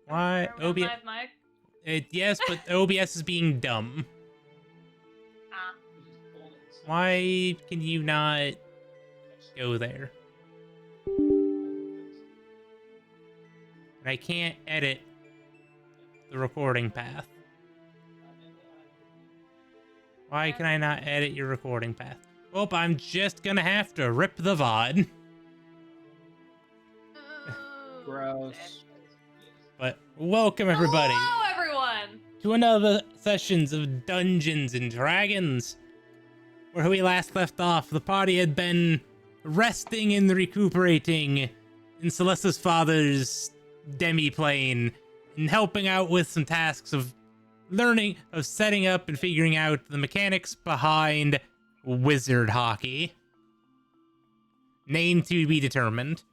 Why? Are we on OBS? live mic? Yes, but OBS is being dumb. Ah. Why can you not go there? And I can't edit the recording path. Why can I not edit your recording path? Well, I'm just gonna have to rip the VOD. Gross. But welcome everybody Hello, everyone. to another sessions of Dungeons and Dragons. Where we last left off, the party had been resting and recuperating in Celesta's father's demi-plane and helping out with some tasks of learning, of setting up and figuring out the mechanics behind wizard hockey. Name to be determined.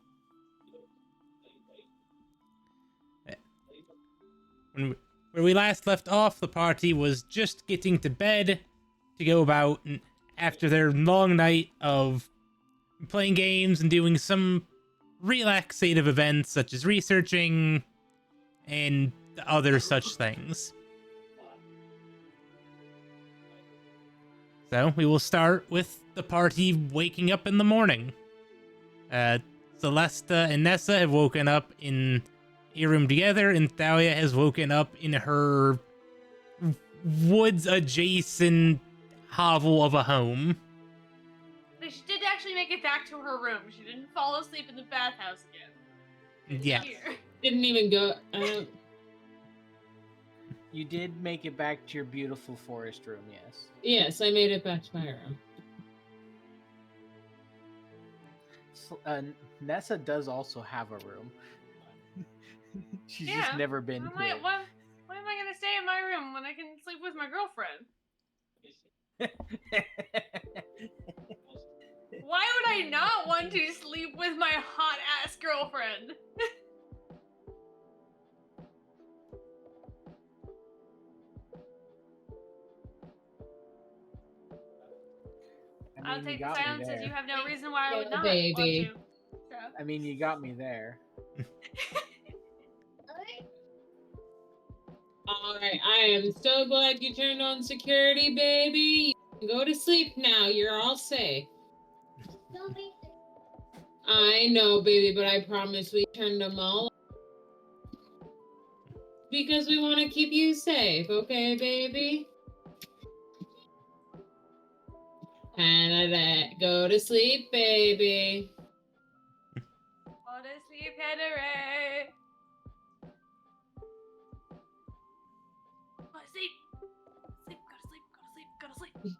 Where we last left off, the party was just getting to bed to go about after their long night of playing games and doing some relaxative events such as researching and other such things. So we will start with the party waking up in the morning. Celesta and Nessa have woken up in a room together, and Thalia has woken up in her woods-adjacent hovel of a home. But she did actually make it back to her room. She didn't fall asleep in the bathhouse again. Yeah. Here. Didn't even go. You did make it back to your beautiful forest room, yes. Yes, I made it back to my room. Nessa does also have a room. She's Yeah. just never been Why, to it. why am I gonna stay in my room when I can sleep with my girlfriend? Why would I not want to sleep with my hot ass girlfriend? I'll you take the got me silence as there. you have no reason why I would Yeah, not baby. want to. So. I mean, you got me there. Alright, I am so glad you turned on security, baby. You can go to sleep now. You're all safe. I know, baby, but I promise we turned them all off. Because we want to keep you safe, okay, baby? Canada, go to sleep, baby. Go to sleep, Henry. Go to sleep. Sleep, go to sleep, go to sleep, go to sleep.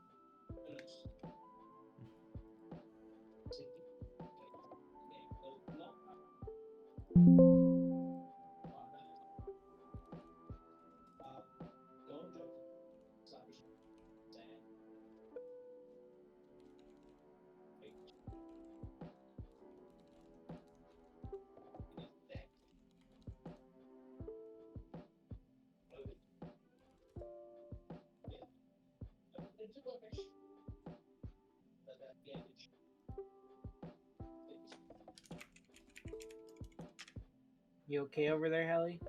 You okay over there, Helly?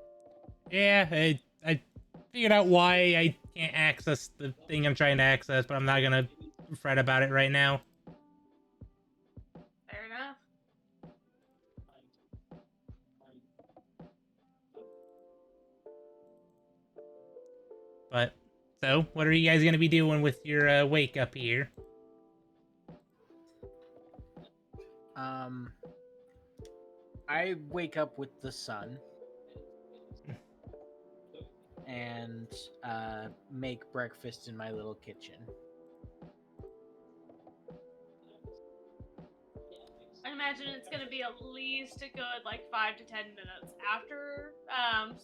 Yeah, I figured out why I can't access the thing I'm trying to access, but I'm not gonna fret about it right now. Fair enough. But, so, what are you guys gonna be doing with your wake up here? I wake up with the sun and make breakfast in my little kitchen. I imagine it's gonna be at least a good 5 to 10 minutes after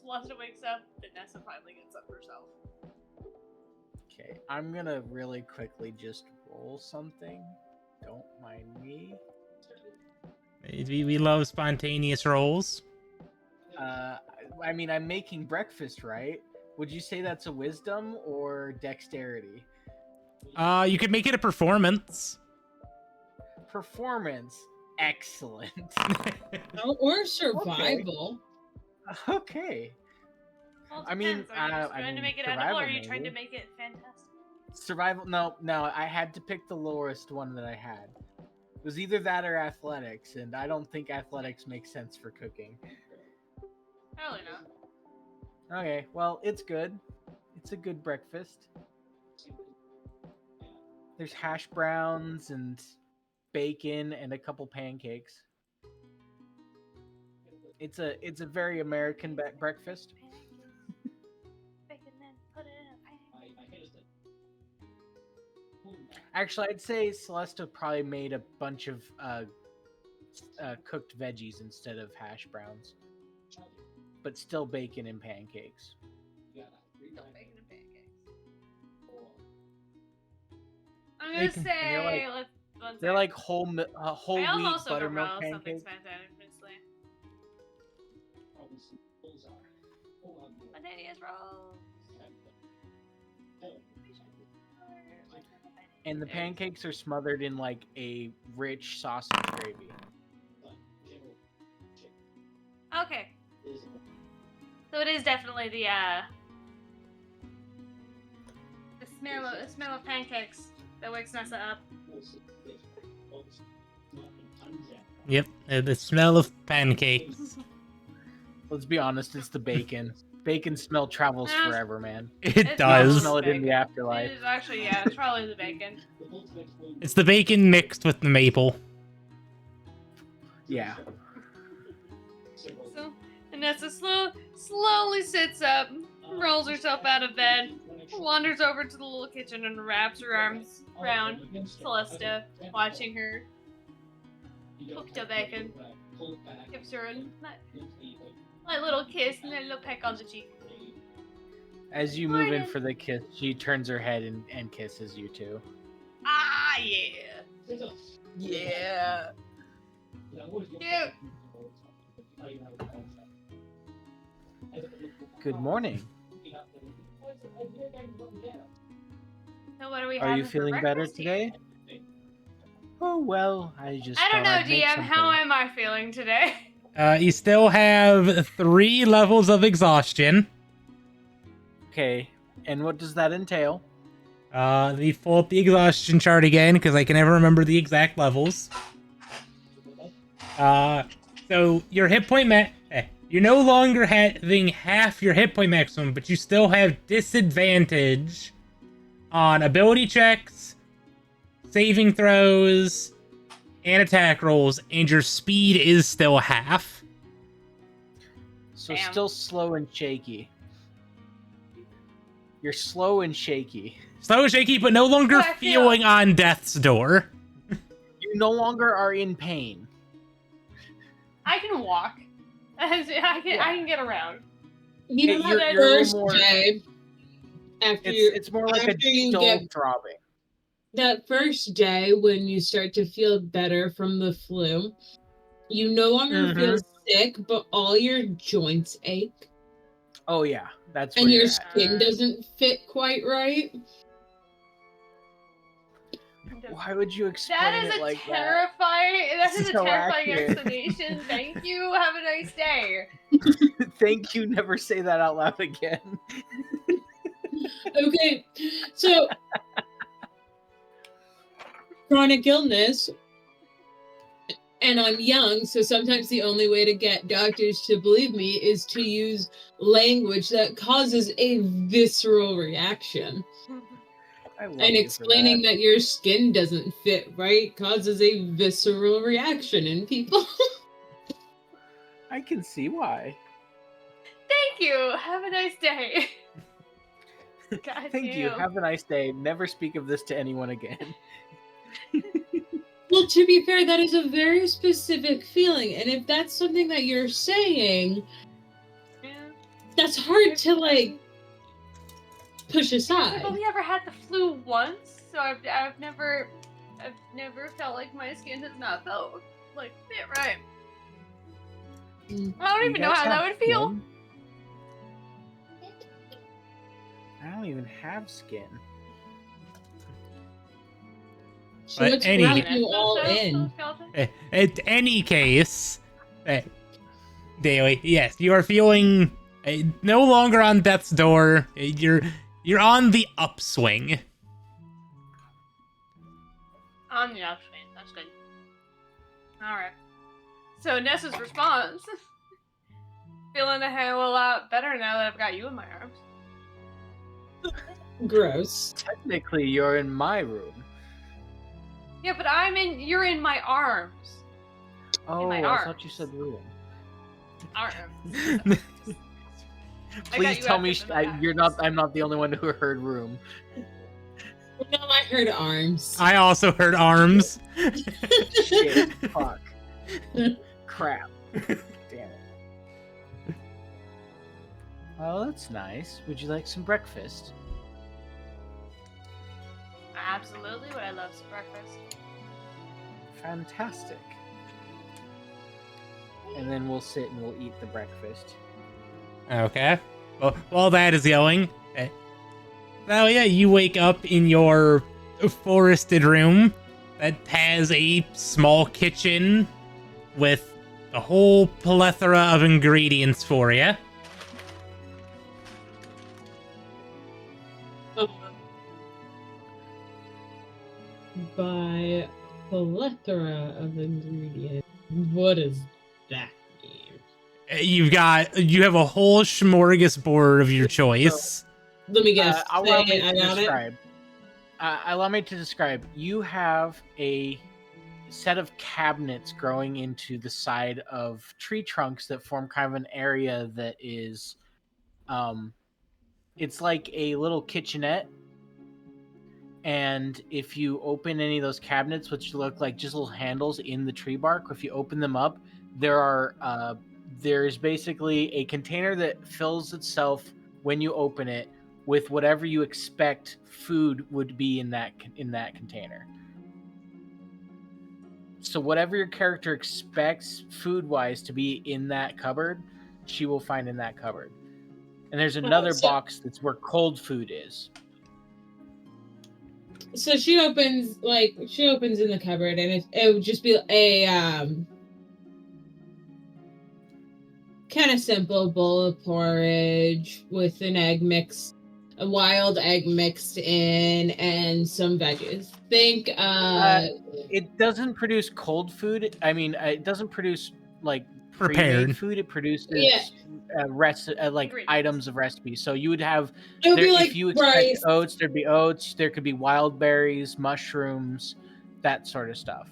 Celesta wakes up that Nessa finally gets up herself. Okay, I'm gonna really quickly just roll something. Don't mind me. We love spontaneous rolls. I mean, I'm making breakfast, right? Would you say that's a wisdom or dexterity? You could make it a performance. Performance, excellent. Or survival. Okay. Well, it I mean, depends. Are you just I trying to mean, make it edible, or survival are you trying to maybe. make it fantastic? Survival? No, I had to pick the lowest one that I had. It was either that or athletics, and I don't think athletics makes sense for cooking. Probably not. Okay, well, it's good. It's a good breakfast. There's hash browns and bacon and a couple pancakes. It's a very American breakfast. Bacon, then put it in a pancake. Actually, I'd say Celesta probably made a bunch of cooked veggies instead of hash browns, but still bacon and pancakes. Still bacon and pancakes. I'm gonna Bacon. say, And let's. They're like whole I wheat almost buttermilk overrode something pancakes. simultaneously. Bananas rolls. And the pancakes are smothered in like a rich sausage gravy. Okay. So it is definitely the smell of pancakes that wakes Nessa up. Yep, the smell of pancakes. Let's be honest, it's the bacon. Bacon smell travels Ah. forever, man. It It's You does. smell it in the bacon. afterlife. It is actually, yeah, it's probably the bacon. It's the bacon mixed with the maple. Yeah. So Nessa slowly sits up, rolls herself out of bed, wanders over to the little kitchen and wraps her arms around Celesta, watching her cook the bacon. Gives her a light little kiss and then a little peck on the cheek. As you move in Morning. for the kiss, she turns her head and kisses you too. Ah, yeah. Yeah. Cute. Good morning. So what are we Are having you for feeling better breakfast today? Oh well, I just. I don't know, thought I'd make DM. How something. am I feeling today? You still have 3 levels of exhaustion. Okay, and what does that entail? Let me pull up the exhaustion chart again, because I can never remember the exact levels. So your hit point you're no longer having half your hit point maximum, but you still have disadvantage on ability checks, saving throws, and attack rolls, and your speed is still half. So Damn. still slow and shaky. You're slow and shaky. Slow and shaky, but no longer I feel- feeling on death's door. You no longer are in pain. I can walk. I can get around. You know Hey, that you're a first little more- day after you It's more like a after you dull get- throbbing. that first day when you start to feel better from the flu, you no longer feel sick, but all your joints ache Oh yeah, that's where and your you're at. skin doesn't fit quite right. Why would you explain That is it a like terrifying. That is a So terrifying accurate. explanation. Thank you. Have a nice day. that? Thank you. Never say that out loud again. Okay, so chronic illness, and I'm young, so sometimes the only way to get doctors to believe me is to use language that causes a visceral reaction. I love And you for explaining that your skin doesn't fit right causes a visceral reaction in people. that. I can see why. Thank you. Have a nice day. God Thank you. damn. Have a nice day. Never speak of this to anyone again. Well, to be fair, that is a very specific feeling, and if that's something that you're saying, Yeah. that's hard to like push aside. I've only ever had the flu once, so I've never felt like my skin has not felt like fit right. Mm. I don't You even know guys how that have would feel. skin? I don't even have skin. So But let's any- wrap you all in. At any case, Daily, yes, you are feeling no longer on death's door. You're on the upswing. On the upswing. That's good. Alright. So Nessa's response. Feeling a hell of a lot better now that I've got you in my arms. Gross. Technically, you're in my room. Yeah, but you're in my arms. Oh, my I arms. thought you said room. Arms. Please you tell after me the back. I'm not the only one who heard room. No, I heard arms. I also heard arms. Shit, fuck. Crap. Damn it. Well, that's nice. Would you like some breakfast? Absolutely, but I love some breakfast. Fantastic. And then we'll sit and we'll eat the breakfast. Okay. Well, while that is going, yeah, you wake up in your forested room that has a small kitchen with a whole plethora of ingredients for you. By plethora of ingredients. What does that mean? You have a whole smorgasbord of your choice. Let me guess. Allow me I to got it. describe. Allow me to describe. You have a set of cabinets growing into the side of tree trunks that form kind of an area that is, it's like a little kitchenette. And if you open any of those cabinets, which look like just little handles in the tree bark, if you open them up, there's basically a container that fills itself when you open it with whatever you expect food would be in that container. So whatever your character expects food-wise to be in that cupboard, she will find in that cupboard. And there's another box that's where cold food is. So she opens in the cupboard, and it would just be a kind of simple bowl of porridge with an egg mixed, a wild egg mixed in, and some veggies. It doesn't produce cold food. I mean, it doesn't produce like Prepared pre-made food. It produces Ingredients. items of recipes. So you would have it would be like if you expect rice. oats, there'd be oats. There could be wild berries, mushrooms, that sort of stuff.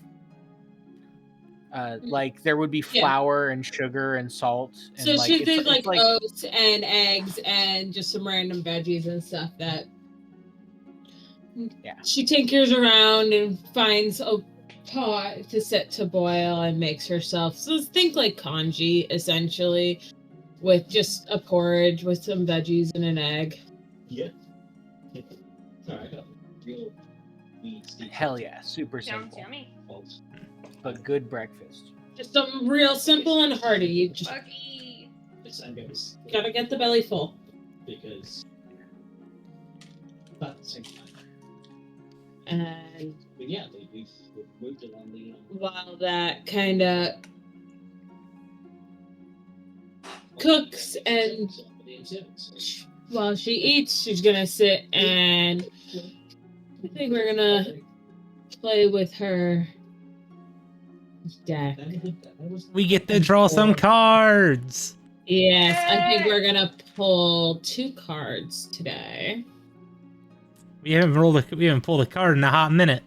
Like there would be flour and sugar and salt. And So she did it's like oats and eggs and just some random veggies and stuff that. Yeah. She tinkers around and finds a pot to set to boil and makes herself. So think like congee essentially, with just a porridge with some veggies and an egg. Yeah. Hell yeah, super Sounds simple, yummy. but good breakfast. Just something real simple and hearty. You just Bucky. gotta get the belly full. Because about the same time. And But yeah, we've moved along the while that kind of cooks and while she eats, she's gonna sit and I think we're gonna play with her deck. We get to draw some cards. Yes, I think we're gonna pull 2 cards today. We haven't pulled a card in a hot minute.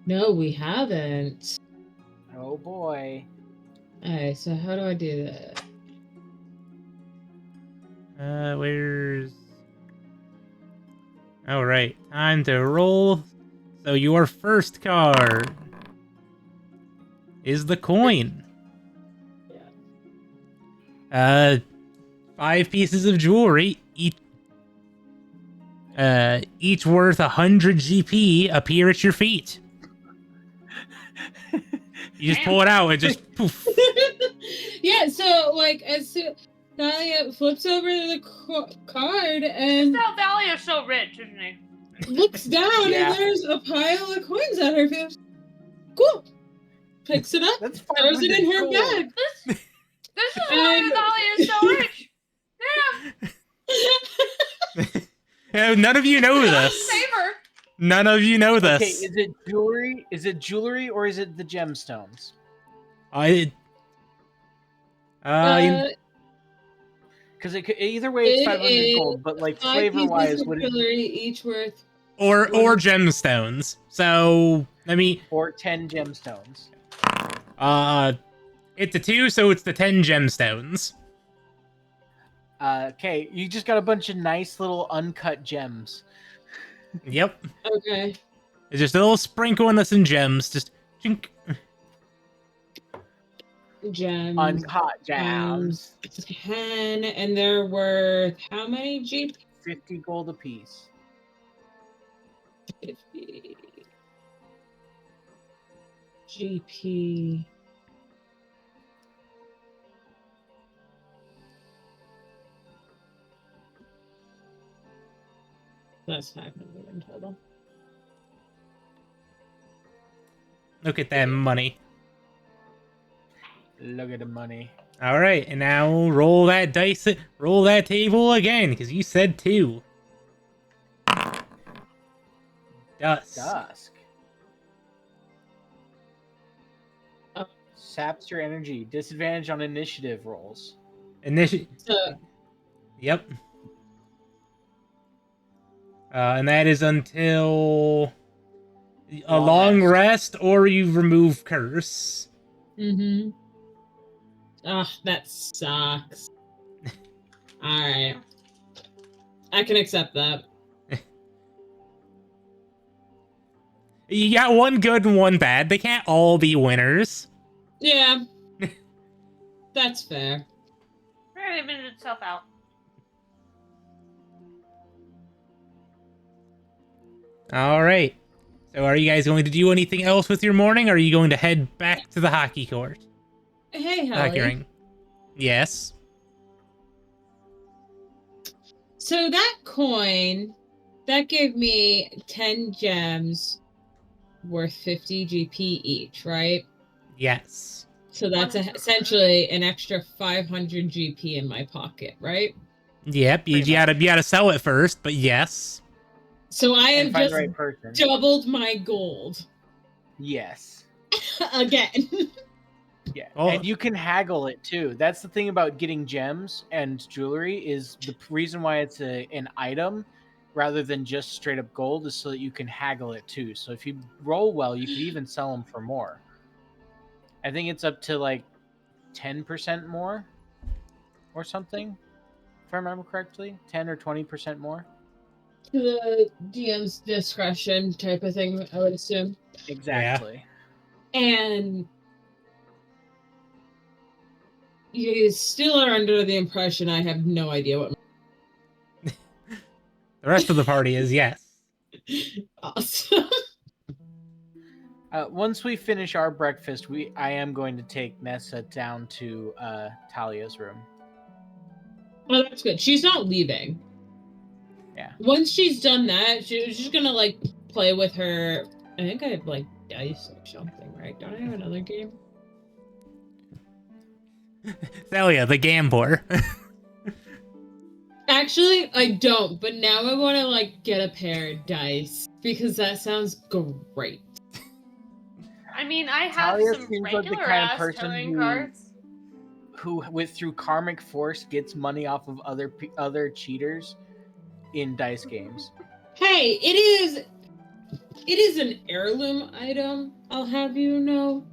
No, we haven't. Oh boy. Alright, so how do I do that? Where's... All right, time to roll. So your first card is the coin. 5 pieces of jewelry, each worth 100 GP, appear at your feet. You just pull it out and just poof. Yeah, so like as soon Thalia flips over the card and Thalia is so rich, isn't he? looks down Yeah. and there's a pile of coins at her feet. Cool. Picks it up, That's throws it in 500 her gold. bag. This is why Thalia is so rich. None of you know this. Save her. None of you know Okay, this. is it jewelry? Is it jewelry or is it the gemstones? I. Because either way, it's It 500 gold. But like 5 flavor wise, pieces of would it jewelry, each worth. or gemstones. So I mean, or 10 gemstones? it's a 2, so it's the 10 gemstones. Okay, you just got a bunch of nice little uncut gems. Yep. Okay. It's just a little sprinkling of some gems. Just chink. Gems. Uncut gems. 10, and they're worth how many GP? 50 gold apiece. 50 GP. That's 500 in total. Look at that money. Look at the money. All right, and now roll that dice. Roll that table again, because you said 2. Dusk. Dusk. Saps your energy. Disadvantage on initiative rolls. So Yep. And that is until a long rest or you remove curse. mm-hmm. Oh, that sucks. Alright. I can accept that. You got one good and one bad. They can't all be winners. Yeah. That's fair. It evened itself out. All right. So are you guys going to do anything else with your morning, or are you going to head back to the hockey court? Hey, Hockey Holly. ring. Yes. So that coin, that gave me 10 gems worth 50 GP each, right? Yes. So that's essentially an extra 500 GP in my pocket, right? Yep. You gotta sell it first, but yes. So I And have find just the right person. doubled my gold Yes. again. Yeah. Oh. And you can haggle it too. That's the thing about getting gems and jewelry is the reason why it's an item rather than just straight up gold is so that you can haggle it too. So if you roll well, you could even sell them for more. I think it's up to like 10% more or something. If I remember correctly, 10 or 20% more. To the DM's discretion type of thing, I would assume. Exactly. And you still are under the impression I have no idea what. The rest of the party is yes. Awesome. Once we finish our breakfast, I am going to take Nessa down to Talia's room. Well, that's good. She's not leaving. Yeah. Once she's done that, she's just gonna like play with her. I think I have like dice or something, right? Don't I have another game? Thalia, the gambler. Actually, I don't. But now I want to like get a pair of dice because that sounds great. I mean, I have Talia some seems like the regular kind of ass person towing who- cards. Who, through karmic force, gets money off of other cheaters in dice games. Hey, it is an heirloom item. I'll have you know.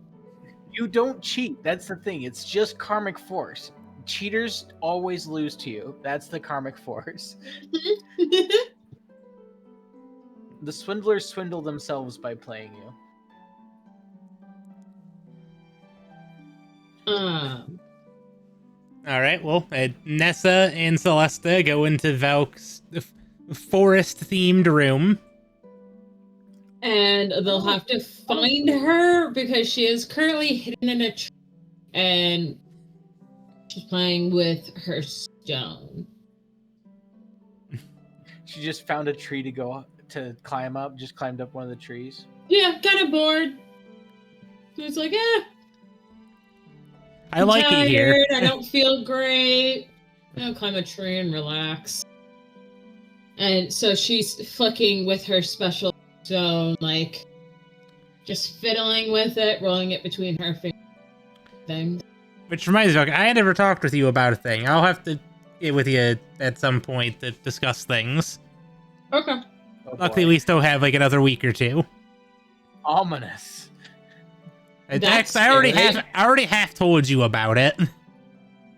You don't cheat. That's the thing. It's just karmic force. Cheaters always lose to you. That's the karmic force. The swindlers swindle themselves by playing you. All right. Well, Nessa and Celesta go into Valk's forest-themed room. And they'll have to find her because she is currently hidden in a tree and she's playing with her stone. She just found a tree to go to climb up. Just climbed up one of the trees. Yeah, kind of bored. So it's like, I like tired, it here. I don't feel great. I'll climb a tree and relax. And so she's fucking with her special zone, like just fiddling with it, rolling it between her fingers. Things. Which reminds me, I never talked with you about a thing. I'll have to get with you at some point to discuss things. Okay. Oh, Luckily, boy. we still have like another week or two. Ominous. That's I already scary. half told you about it.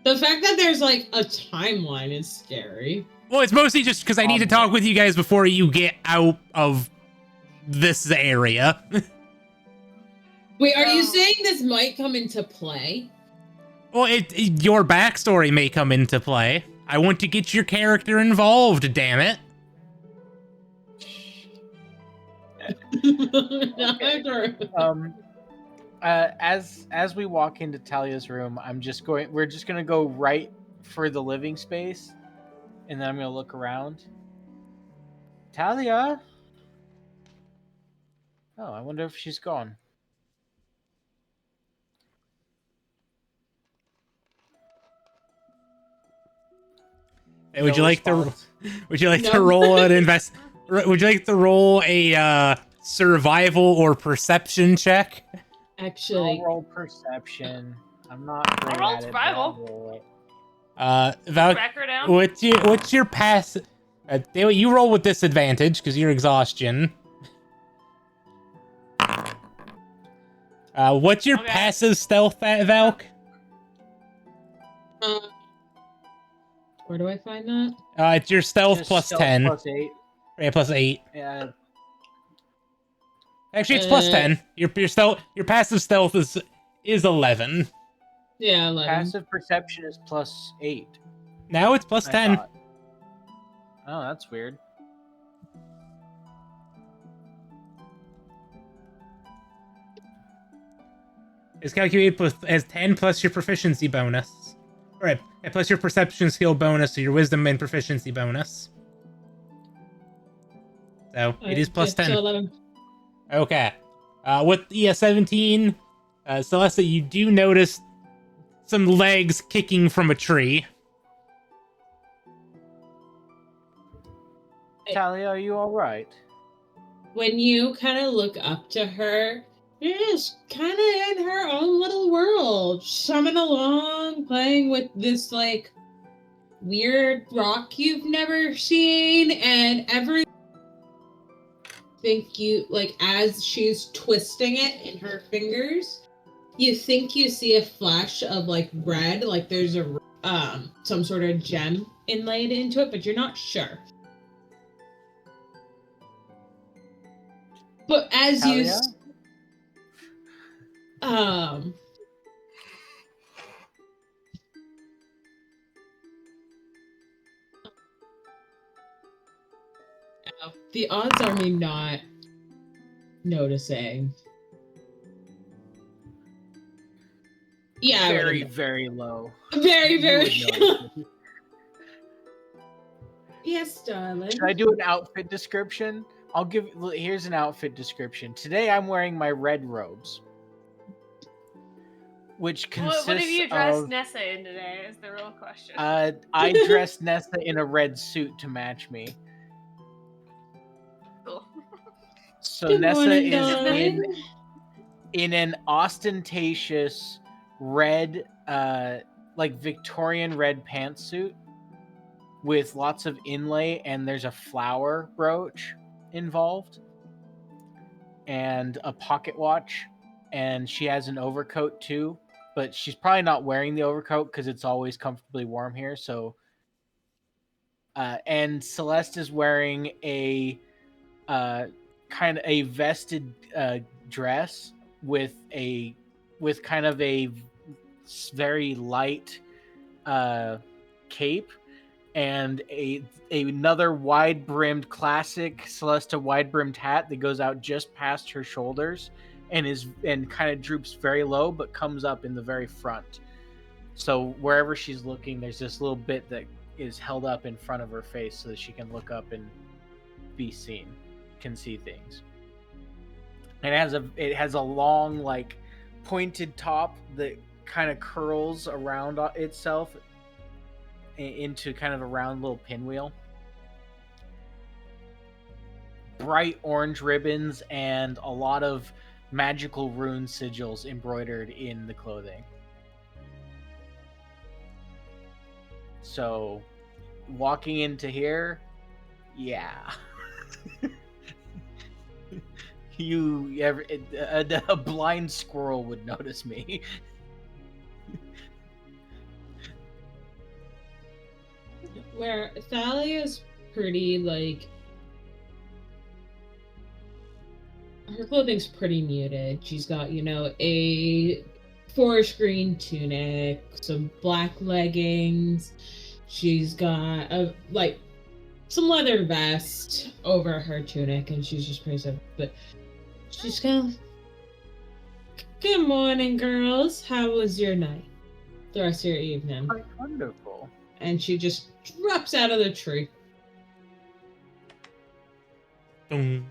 The fact that there's like a timeline is scary. Well, it's mostly just because I need to talk with you guys before you get out of this area. Wait, are you Oh. saying this might come into play? Well, your backstory may come into play. I want to get your character involved, damn it. As we walk into Talia's room, we're just gonna go right for the living space, and then I'm gonna look around. Talia. Oh, I wonder if she's gone. Hey, would No you like response. Would you like to No. roll an invest? Would you like to roll a survival or perception check? Actually, I'll roll perception. I'm not great roll at it. but survival. I'll roll it. Val, Back her down. what's your pass? You roll with disadvantage because you're exhaustion. What's your Okay. passive stealth at, Valk? where do I find that? It's your stealth Just plus stealth 10. plus 8. Yeah, plus 8. Yeah, Actually, it's plus Uh, 10. Your passive stealth is 11. Yeah, 11. passive perception is plus 8. Now it's plus I 10. thought. Oh, that's weird. It's calculated as 10 plus your proficiency bonus. Alright, and plus your perception skill bonus, so your wisdom and proficiency bonus. So, it is plus 10. So 11. Okay. With the 17, Celeste, you do notice some legs kicking from a tree. Talia, are you all right? When you kind of look up to her, she's kind of in her own little world, chumming along, playing with this like weird rock you've never seen, and think you like as she's twisting it in her fingers, you think you see a flash of like red, like there's a some sort of gem inlaid into it, but you're not sure. But as you Talia? The odds are me not noticing. Yeah, I Very, would've- very low. very, You very. would notice. Yes, darling. Should I do an outfit description? Here's an outfit description. Today I'm wearing my red robes, which consists What have you dressed of. Nessa in today? Is the real question. I dressed Nessa in a red suit to match me. Cool. So Good Nessa morning, is darling. in an ostentatious red, like Victorian red pantsuit with lots of inlay, and there's a flower brooch involved, and a pocket watch, and she has an overcoat too, but she's probably not wearing the overcoat because it's always comfortably warm here. So, and Celeste is wearing a kind of a vested dress with kind of a very light cape and another wide-brimmed classic Celesta wide-brimmed hat that goes out just past her shoulders and kind of droops very low but comes up in the very front. So wherever she's looking, there's this little bit that is held up in front of her face so that she can look up and be seen. can see things. And it has a long, like, pointed top that kind of curls around itself into kind of a round little pinwheel. Bright orange ribbons and a lot of magical rune sigils embroidered in the clothing. So, walking into here, yeah. A blind squirrel would notice me. Where Thalia's pretty, like, her clothing's pretty muted. She's got, you know, a forest green tunic, some black leggings. She's got a, like, some leather vest over her tunic, and she's just pretty simple. But she's kind of, good morning, girls. How was your night? The rest of your evening? Quite wonderful. And she just drops out of the tree. Dun.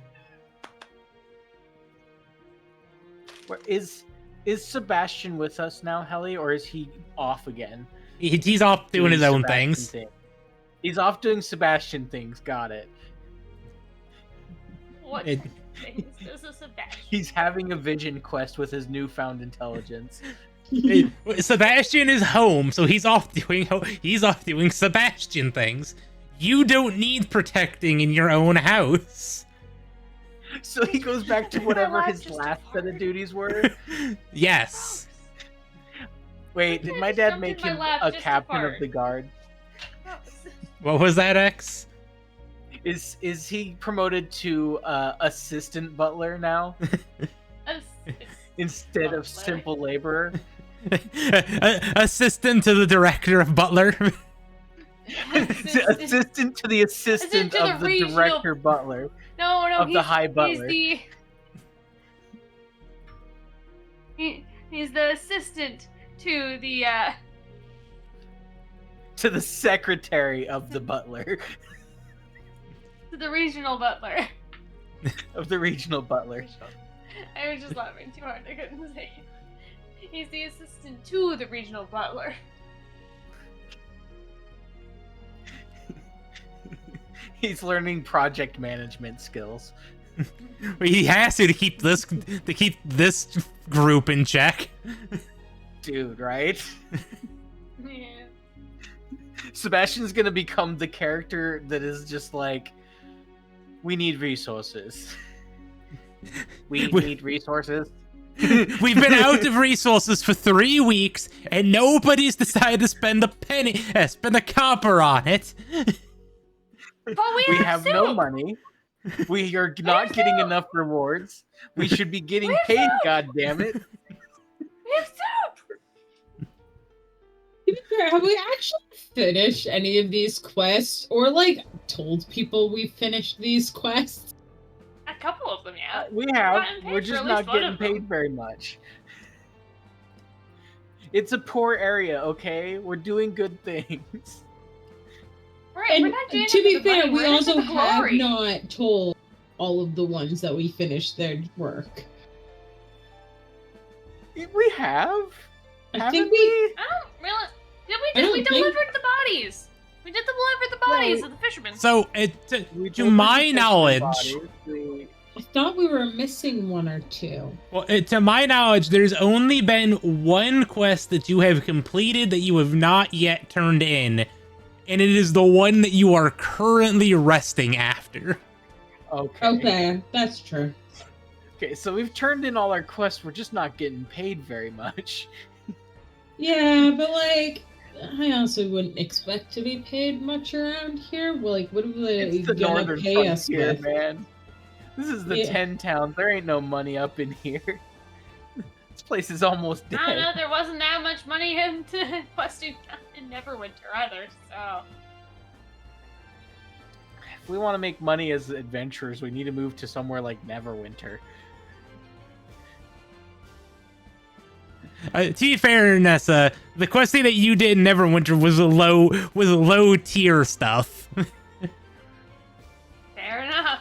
Is Sebastian with us now, Helly, or is he off again? He's off doing his own Sebastian things. thing? He's off doing Sebastian things. Got it. What It- things does a Sebastian? He's having a vision quest with his newfound intelligence. Sebastian is home, so he's off doing Sebastian things. You don't need protecting in your own house. So he goes back to whatever Our his lives just last set of hard. duties were. Yes. Wait, did I my just dad jumped make in my him lap a just to captain of fart. the guard? What was that, X? Is he promoted to assistant butler now instead of Butler. simple laborer? Assistant to the director of Butler. Assistant to the assistant to the of the regional- director butler. No, Of the High Butler. He's the assistant to the To the secretary of the butler. regional butler. Of the regional butler. I was just laughing too hard. I couldn't say it. He's the assistant to the regional butler. He's learning project management skills. He has to keep this group in check. Dude, right? Yeah. Sebastian's gonna become the character that is just like, we need resources. We need resources. We've been out of resources for 3 weeks, and nobody's decided to spend a copper on it. But We have no soup! money. We are not getting soup! enough rewards. We should be getting We have paid, soup! God damn it. We have soup! To be fair, have we actually finished any of these quests, or like told people we finished these quests? A couple of them, yeah. We have. gotten paid We're for just at not least one getting of them. paid very much. It's a poor area, okay? We're doing good things. Right, And we're not doing to it be for the fair, money, we we're in it also for the have glory. not told all of the ones that we finished their work. We have? I Haven't think we? I don't really. I don't We think- delivered the bodies. We did deliver the bodies No. of the fishermen. So, We to delivered my the fisherman knowledge, bodies. We- I thought we were missing one or two. well, to my knowledge, there's only been one quest that you have completed that you have not yet turned in, and it is the one that you are currently resting after. Okay. Okay, that's true. Okay, so we've turned in all our quests. We're just not getting paid very much. Yeah, but like, I also wouldn't expect to be paid much around here. Well, like, what are they It's the gonna northern pay us frontier, with? man. This is the Yeah. 10 towns. There ain't no money up in here. This place is almost I don't know. dead. There wasn't that much money into questing in Neverwinter either. So If we want to make money as adventurers, we need to move to somewhere like Neverwinter. To be fair, Nessa, the questing that you did in Neverwinter was low tier stuff. fair enough.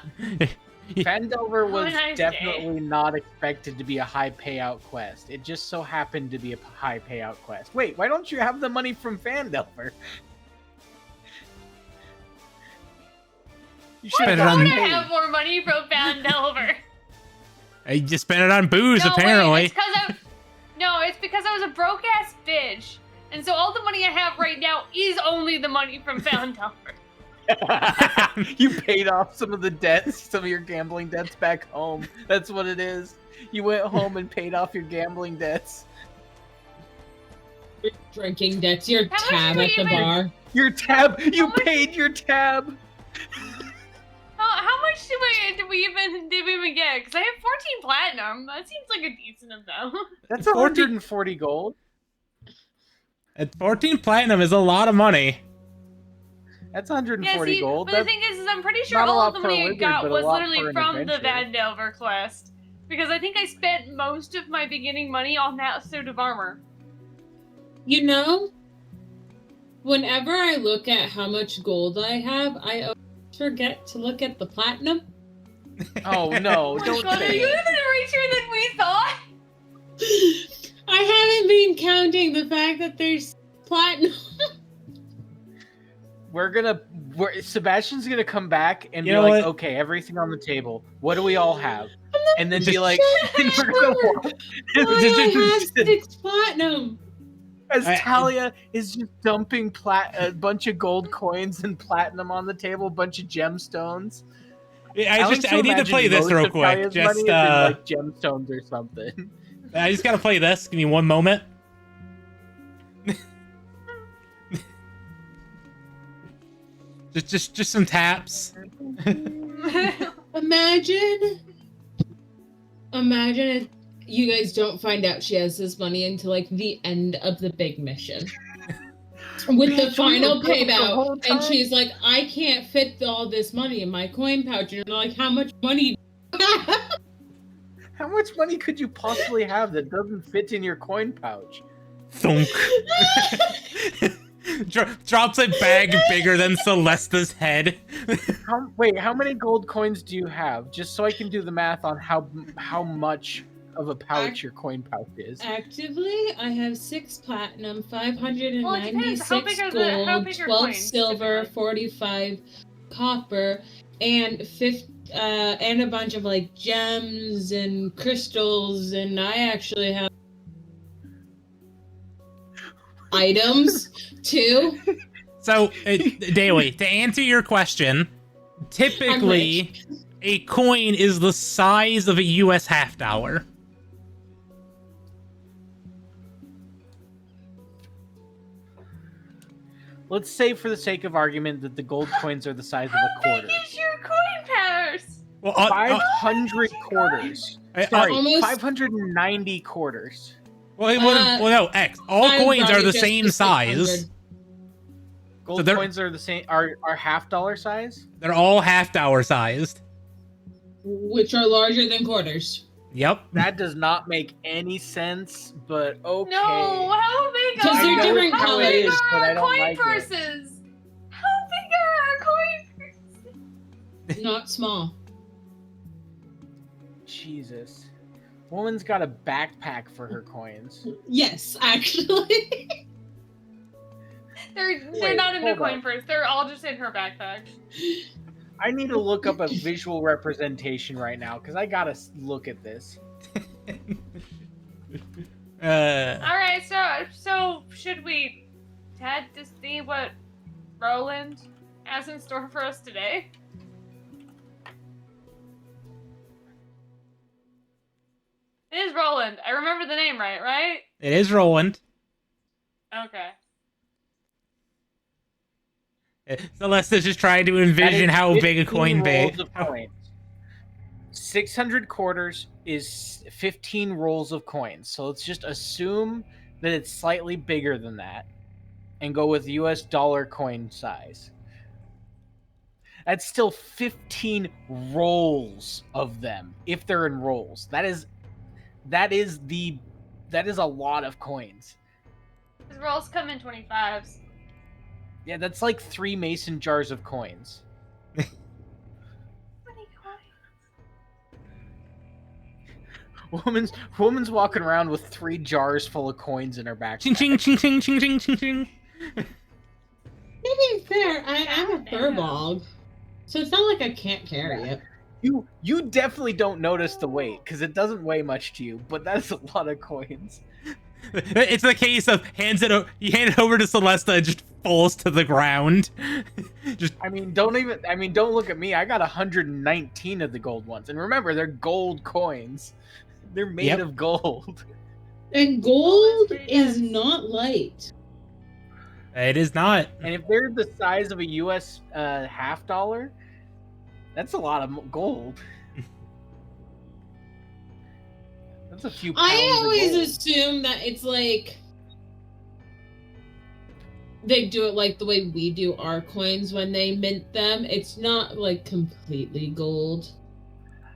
Phandelver was a nice day. definitely not expected to be a high payout quest. It just so happened to be a high payout quest. Wait, why don't you have the money from Phandelver? You should Spend it I on- want to have more money from Phandelver. You just spent it on booze, No, apparently. wait, it's because I was a broke ass bitch, and so all the money I have right now is only the money from Phandelver. You paid off some of the debts, some of your gambling debts back home. That's what it is. You went home and paid off your gambling debts. Your drinking debts, your How much tab do we at the even- bar. Your tab! You much- paid your tab! How much did we even get? Because I have 14 platinum. That seems like a decent amount. That's 40 140 gold. At 14 platinum is a lot of money. That's Yeah, 140 see, gold. but the That's thing is I'm pretty sure not a all lot of the for a money I wizard, got but a was lot literally for an from the adventure. Phandelver quest. Because I think I spent most of my beginning money on that suit of armor. You know, whenever I look at how much gold I have, I always forget to look at the platinum. Oh no, Oh my don't god, are say you it. even richer than we thought? I haven't been counting the fact that there's platinum. Sebastian's gonna come back and You be know like, what? okay, everything on the table. What do we all have? And then be Just- like, and we're gonna walk. Why do I have 6 platinum? As I- Talia is just dumping a bunch of gold coins and platinum on the table, a bunch of gemstones. I like to need to imagine play this most real of quick. Talia's Just money is in, like gemstones or something. I just gotta play this. Give me one moment. just some taps. Imagine if you guys don't find out she has this money until like the end of the big mission. With the Bitch, final we were broke the whole payout, and time. she's like, I can't fit all this money in my coin pouch. And they're like, how much money do you have? How much money could you possibly have that doesn't fit in your coin pouch? Thunk. Drops a bag bigger than Celesta's head. How many gold coins do you have? Just so I can do the math on how much of a pouch your coin pouch is. Actively, I have 6 platinum, Well, it depends. How 596 big are gold, your 12 coins, silver, typically? 45 copper, and and a bunch of like gems and crystals, and I actually have items too. So, Daily, to answer your question, typically a coin is the size of a US half dollar. Let's say, for the sake of argument, that the gold coins are the size of a How quarter. big is your coin purse? Well, 500 quarters. Sorry, Almost- 590 quarters. no, X. All I'd coins are rather the just same be size. 600. Gold they're- coins are the same. Are half dollar size? They're all half dollar sized. Which are larger than quarters. Yep. That does not make any sense. But okay. No, how big 'Cause are they're our- different how colors, big are but I our don't coin like it. purses? How big are our coin purses? Not small. Jesus. Woman's got a backpack for her coins. Yes, actually. They're Wait, not in the hold coin up. purse. They're all just in her backpack. I need to look up a visual representation right now because I gotta look at this. All right, so should we head to see what Roland has in store for us today? It is Roland. I remember the name right? It is Roland. Okay. Celesta's just trying to That envision is how big a 15 coin rolls be. of coins. 600 quarters is 15 rolls of coins. So let's just assume that it's slightly bigger than that and go with US dollar coin size. That's still 15 rolls of them if they're in rolls. That is a lot of coins. His rolls come in 25s. Yeah, that's like 3 mason jars of coins. How many coins? woman's walking around with 3 jars full of coins in her backpack. Ching ching ching ching ching ching ching ching. To be fair, I'm a furball, so it's not like I can't carry it. You definitely don't notice the weight because it doesn't weigh much to you, but that's a lot of coins. It's the case of you hand it over to Celesta, and just falls to the ground. Just Don't look at me. I got 119 of the gold ones, and remember, they're gold coins. They're made of gold. And gold is not light. it is not. And if they're the size of a U.S. half dollar, that's a lot of gold. That's a few pounds. I always of gold. assume that it's like they do it like the way we do our coins when they mint them. It's not like completely gold.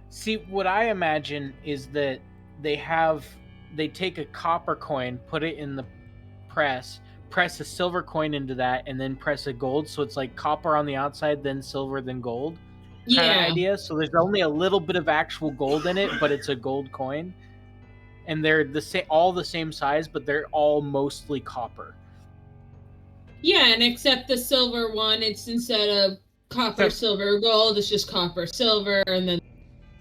See, what I imagine is that they take a copper coin, put it in the press a silver coin into that, and then press a gold. So it's like copper on the outside, then silver, then gold. Kind of idea. So there's only a little bit of actual gold in it, but it's a gold coin. And they're all the same size, but they're all mostly copper. Yeah, and except the silver one, it's instead of copper, silver, gold, it's just copper, silver, and then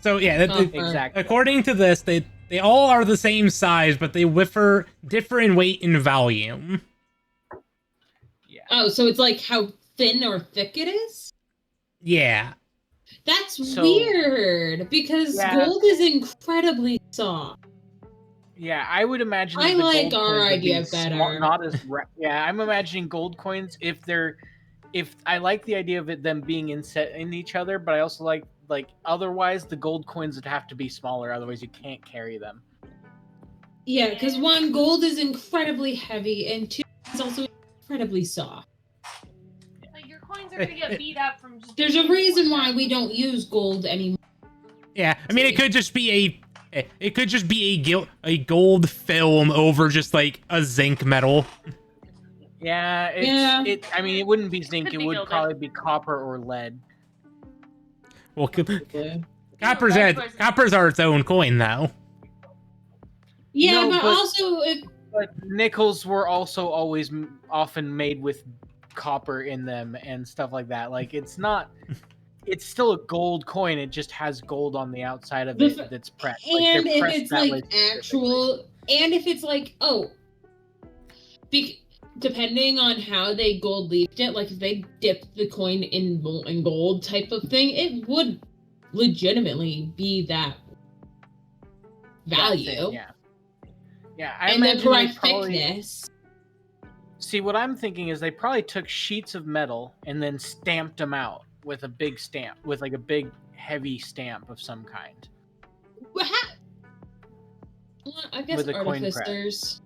So yeah, Exactly. according to this, they all are the same size, but they differ in weight and volume. Yeah. Oh, so it's like how thin or thick it is? Yeah. That's So- weird, because Yeah. gold is incredibly soft. Yeah, I would imagine. I that the like gold our coins would be idea better. Not as yeah, I'm imagining gold coins if I like the idea of them being in each other, but I also like otherwise the gold coins would have to be smaller, otherwise you can't carry them. Yeah, because one, gold is incredibly heavy, and two, it's also incredibly soft. Like your coins are gonna get beat up from just. There's a reason why we don't use gold anymore. Yeah, I mean, it could just be a gold film over just like a zinc metal. Yeah, I mean, it wouldn't be zinc. Could It be would gilded. probably be copper or lead. Well, Yeah, coppers are its own coin, though. yeah, No, but but- also, But nickels were also always often made with copper in them and stuff like that. Like it's still a gold coin. It just has gold on the outside of it that's pressed. and they're if pressed it's that way like specifically. actual, and if it's like, depending on how they gold leafed it, like if they dipped the coin in molten gold type of thing, it would legitimately be that value. That's it, yeah. I And the imagine they correct probably thickness. see. What I'm thinking is they probably took sheets of metal and then stamped them out with a big stamp, with like a big heavy stamp of some kind. Well, I guess With a coin press. artificers.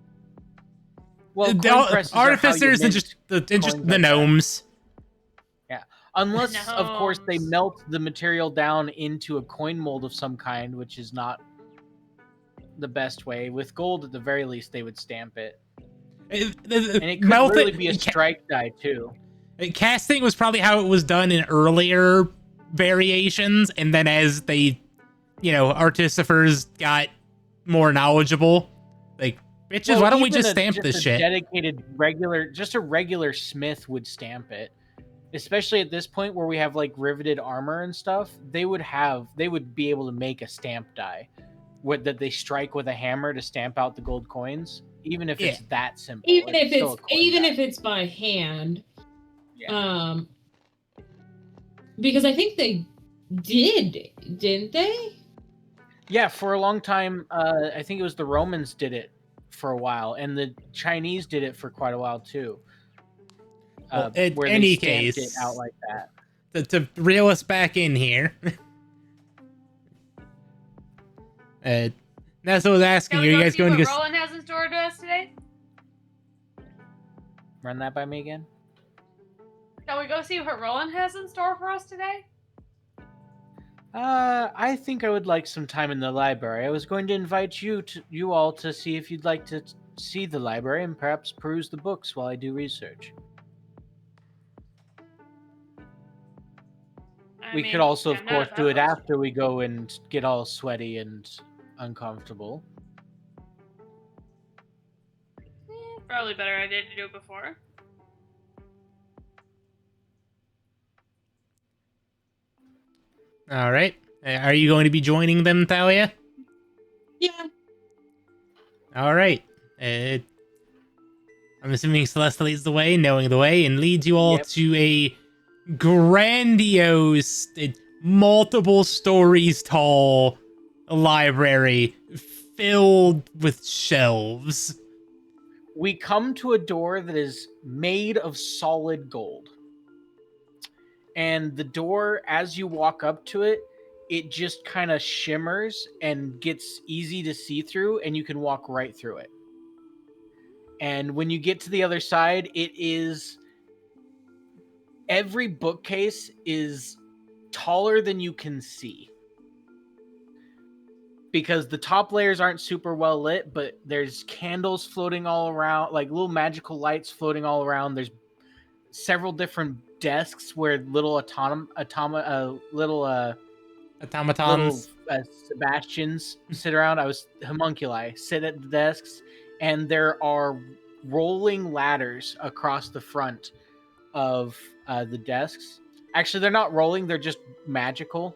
Well, The coin presses are how you artificers and mint just the coins like that. gnomes. Unless, of course, they Gnomes. melt the material down into a coin mold of some kind, which is not the best way. With gold, at the very least, they would stamp it. And it could really be a strike die, too. Casting was probably how it was done in earlier variations, and then as they, artificers got more knowledgeable, like, bitches, Well, why don't we even just stamp this a shit? Dedicated regular smith would stamp it. Especially at this point where we have like riveted armor and stuff, they would be able to make a stamp die that they strike with a hammer to stamp out the gold coins, even if it's that simple. Even if still a coin die. if it's by hand. Yeah. Because I think they didn't they? Yeah, for a long time, I think it was the Romans did it for a while, and the Chinese did it for quite a while too. Well, in where any they stamped case, it out like that. To reel us back in here. That's what I was asking. Shall Are we you go guys see going to what go? Roland has in store to us today? Run that by me again. Shall we go see what Roland has in store for us today? I think I would like some time in the library. I was going to invite you all to see if you'd like to see the library and perhaps peruse the books while I do research. We could also, of course, do it after we go and get all sweaty and uncomfortable. Probably better idea to do it before. All right. Are you going to be joining them, Thalia? Yeah. All right. I'm assuming Celeste leads the way, knowing the way, and leads you all Yep. to a grandiose, multiple stories tall library filled with shelves. We come to a door that is made of solid gold. And the door, as you walk up to it, it just kind of shimmers and gets easy to see through, and you can walk right through it. And when you get to the other side, it is... every bookcase is taller than you can see. Because the top layers aren't super well lit, but there's candles floating all around, like little magical lights floating all around. There's several different desks where little Automatons. Sebastians sit around. Homunculi sit at the desks, and there are rolling ladders across the front of the desks. Actually, they're not rolling; they're just magical.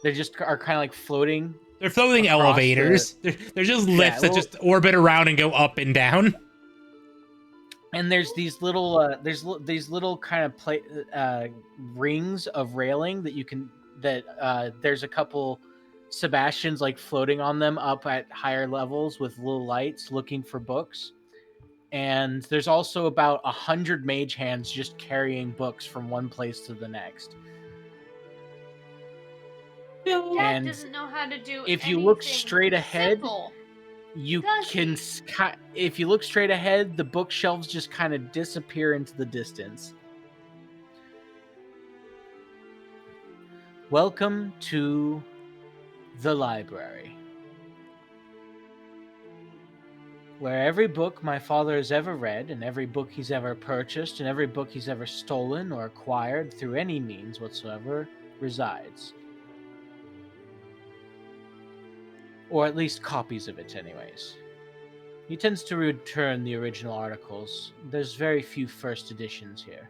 They just are kind of like floating. They're floating across elevators. They're just lifts that well- just orbit around and go up and down. And there's these little kind of rings of railing that you can there's a couple Sebastians like floating on them up at higher levels with little lights looking for books. And there's also about 100 mage hands just carrying books from one place to the next. No. Dad And doesn't know how to do if you look anything straight ahead, simple. You Does can if you look straight ahead, the bookshelves just kind of disappear into the distance. Welcome to the library, where every book my father has ever read, and every book he's ever purchased, and every book he's ever stolen or acquired through any means whatsoever resides. Or at least copies of it, anyways. He tends to return the original articles. There's very few first editions here.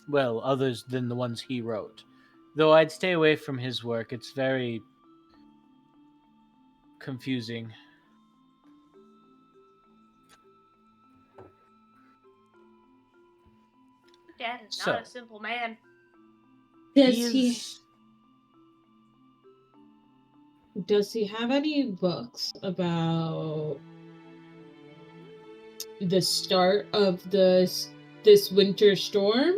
Well, others than the ones he wrote. Though I'd stay away from his work, it's very confusing. Dad is So- not a simple man. Does he have any books about the start of this winter storm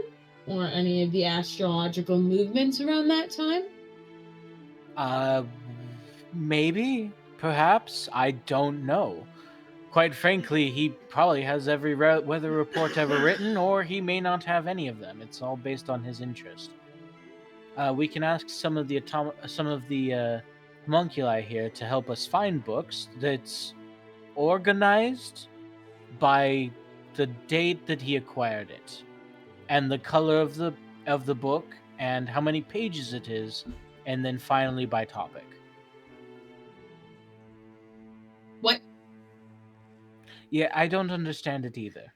or any of the astrological movements around that time? Maybe, perhaps, I don't know. Quite frankly, he probably has every weather report ever written, or he may not have any of them. It's all based on his interest. We can ask some of the homunculi here to help us find books that's organized by the date that he acquired it, and the color of the book, and how many pages it is, and then finally by topic. What? Yeah, I don't understand it either.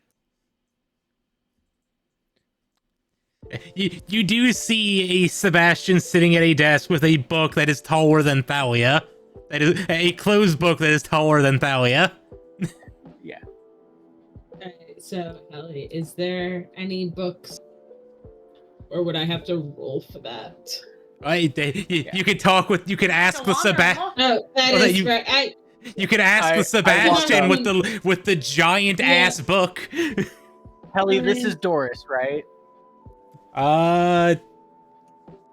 You do see a Sebastian sitting at a desk with a book that is taller than Thalia. That is a closed book that is taller than Thalia. So, Ellie, is there any books, or would I have to roll for that? Right? You could talk with. You could ask the Sebastian. Oh, that Well, is you- right. You could ask I the walk Sebastian up. with the giant ass book. Helly, this is Doris, right?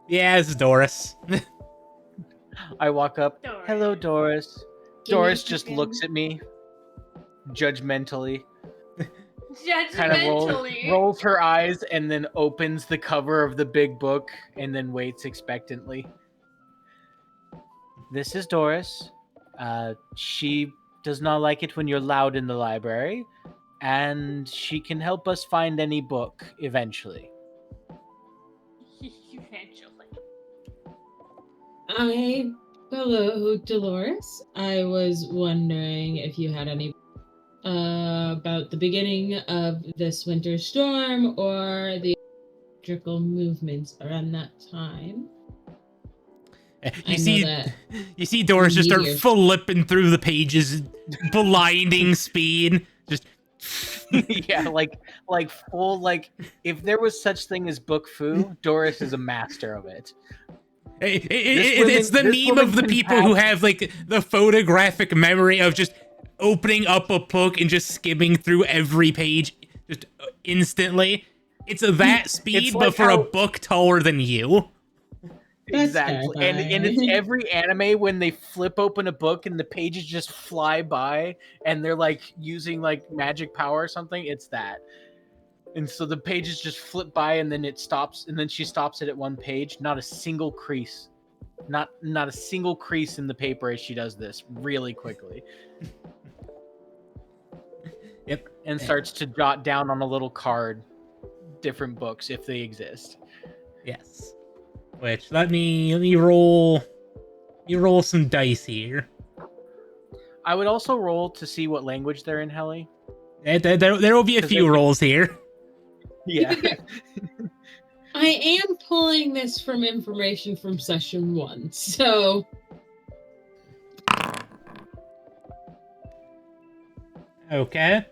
Yeah, this is Doris. I walk up. Doris. Hello, Doris. Give me Doris a just second. looks at me judgmentally, kind of Judgmentally. rolls her eyes, and then opens the cover of the big book and then waits expectantly. This is Doris. She does not like it when you're loud in the library, and she can help us find any book eventually. Eventually. Hello, Dolores. I was wondering if you had any about the beginning of this winter storm or the electrical movements around that time. I know that You see Doris just start meteors- flipping through the pages, blinding speed. Just Yeah, like full like if there was such thing as book foo, Doris is a master of it. it's the this meme woman of the can people who pass- have like the photographic memory of just opening up a book and just skimming through every page just instantly. It's that speed, like but for a how- book taller than you. That's Exactly. And it's terrifying. every anime when they flip open a book and the pages just fly by and they're like using like magic power or something. It's that. And so the pages just flip by and then it stops and then she stops it at one page. Not a single crease. Not a single crease in the paper as she does this really quickly. Yep. And starts to jot down on a little card different books if they exist. Yes. Which let me roll. You roll some dice here. I would also roll to see what language they're in, Helly. There will be a 'Cause few they- rolls here. Yeah. I am pulling this from information from session 1, so Okay.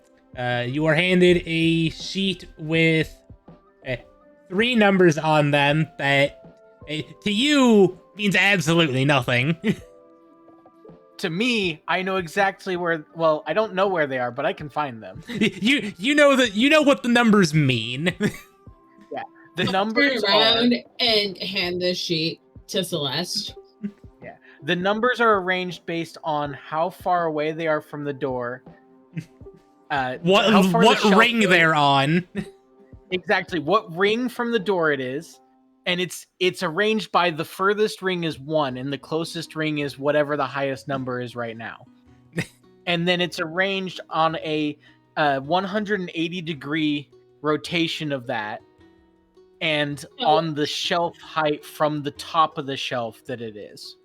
You are handed a sheet with 3 numbers on them that to you means absolutely nothing. To me, I know exactly where. Well, I don't know where they are, but I can find them. you know what the numbers mean. The I'll numbers turn are around and hand this sheet to Celeste. the numbers are arranged based on how far away they are from the door. How far the what shelf ring goes, they're on. exactly what ring from the door it is, and it's arranged by the furthest ring is 1, and the closest ring is whatever the highest number is right now. And then it's arranged on a 180-degree rotation of that, and on the shelf height from the top of the shelf that it is.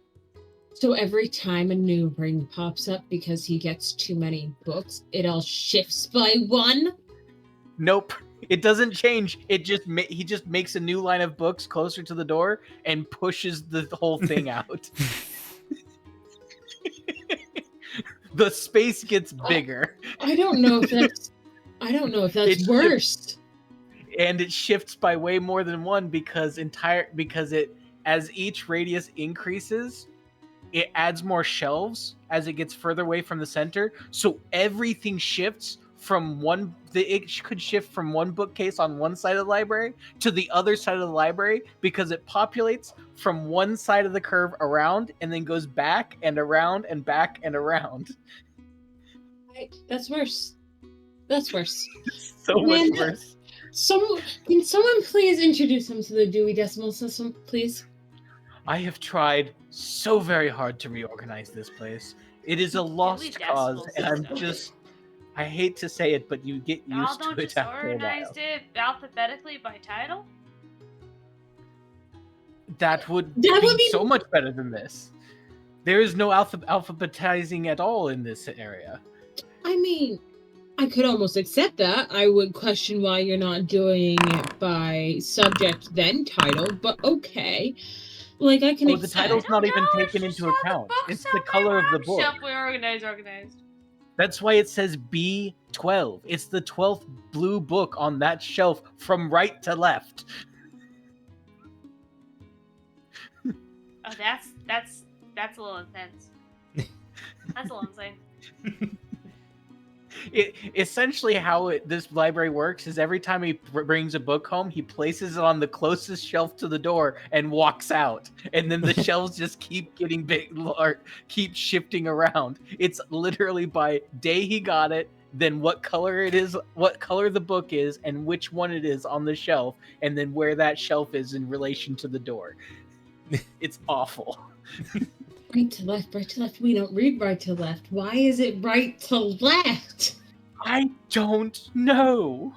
So every time a new ring pops up because he gets too many books, it all shifts by 1. Nope, it doesn't change. It just he just makes a new line of books closer to the door and pushes the whole thing out. The space gets bigger I don't know if that's It's worse. and it shifts by way more than 1 because it as each radius increases, it adds more shelves as it gets further away from the center. So everything shifts from it could shift from one bookcase on one side of the library to the other side of the library because it populates from one side of the curve around and then goes back and around and back and around. That's worse. That's worse. So much Man, worse. Can someone please introduce him to the Dewey Decimal System, please? I have tried so very hard to reorganize this place. It is a lost Decimal cause, and I'm system. just. I hate to say it, but you get Y'all used to don't it just after a while. organized it alphabetically by title? That would That would be- so much better than this. There is no alphabetizing at all in this area. I mean, I could almost accept that. I would question why you're not doing it by subject then title, but okay. Like I can Well, the accept. title's not even No, taken it's into just how account. books It's on the my color of the book. shelf we organized. That's why it says B12. It's the 12th blue book on that shelf from right to left. Oh, that's a little intense. That's a little insane. Essentially how this library works is every time he brings a book home, he places it on the closest shelf to the door and walks out, and then the shelves just keep getting big or keep shifting around. It's literally by day he got it, then what color it is, what color the book is, and which one it is on the shelf, and then where that shelf is in relation to the door. It's awful. Right to left, right to left. We don't read right to left. Why is it right to left? I don't know.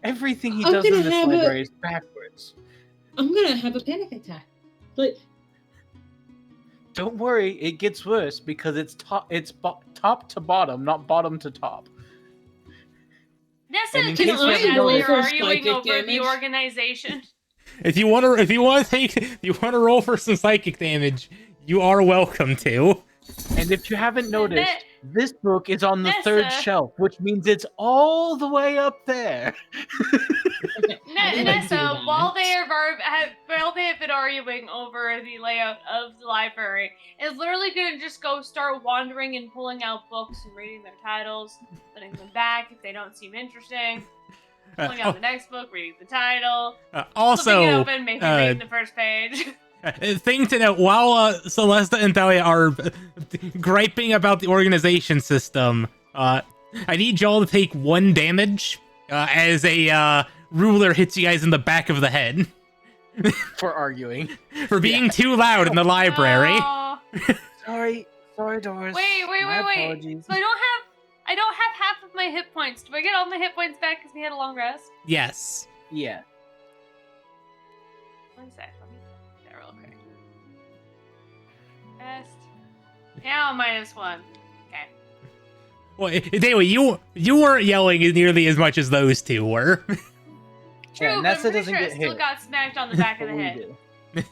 Everything he I'm does in gonna this have a- library is backwards. I'm gonna have a panic attack. Like, Don't worry, it gets worse because it's top to bottom, not bottom to top. Nessa, And in can case you you haven't you're noticed- for arguing psychic over the damage? organization? If you want to roll for some psychic damage, you are welcome to. And if you haven't noticed, Ne- this book is on the third Nessa. shelf, which means it's all the way up there. okay, how do I do Nessa, that? while they have been arguing over the layout of the library, is literally gonna just go start wandering and pulling out books and reading their titles, putting them back if they don't seem interesting, pulling out the next book, reading the title, flipping it Also, open, maybe reading the first page. thing to note, while Celesta and Thalia are griping about the organization system, I need y'all to take 1 damage as a ruler hits you guys in the back of the head For arguing. for being too loud in the library. Aw. Sorry, Doris. Wait. My apologies. So I don't have half of my hit points. Do I get all my hit points back because we had a long rest? Yes. Yeah. 1 sec. Let me check that real quick. Rest. Now -1. Okay. Well, anyway, you weren't yelling nearly as much as those two were. True, Yeah, but Nessa I'm pretty doesn't sure I get still hit. got smacked on the back of the But we head. do.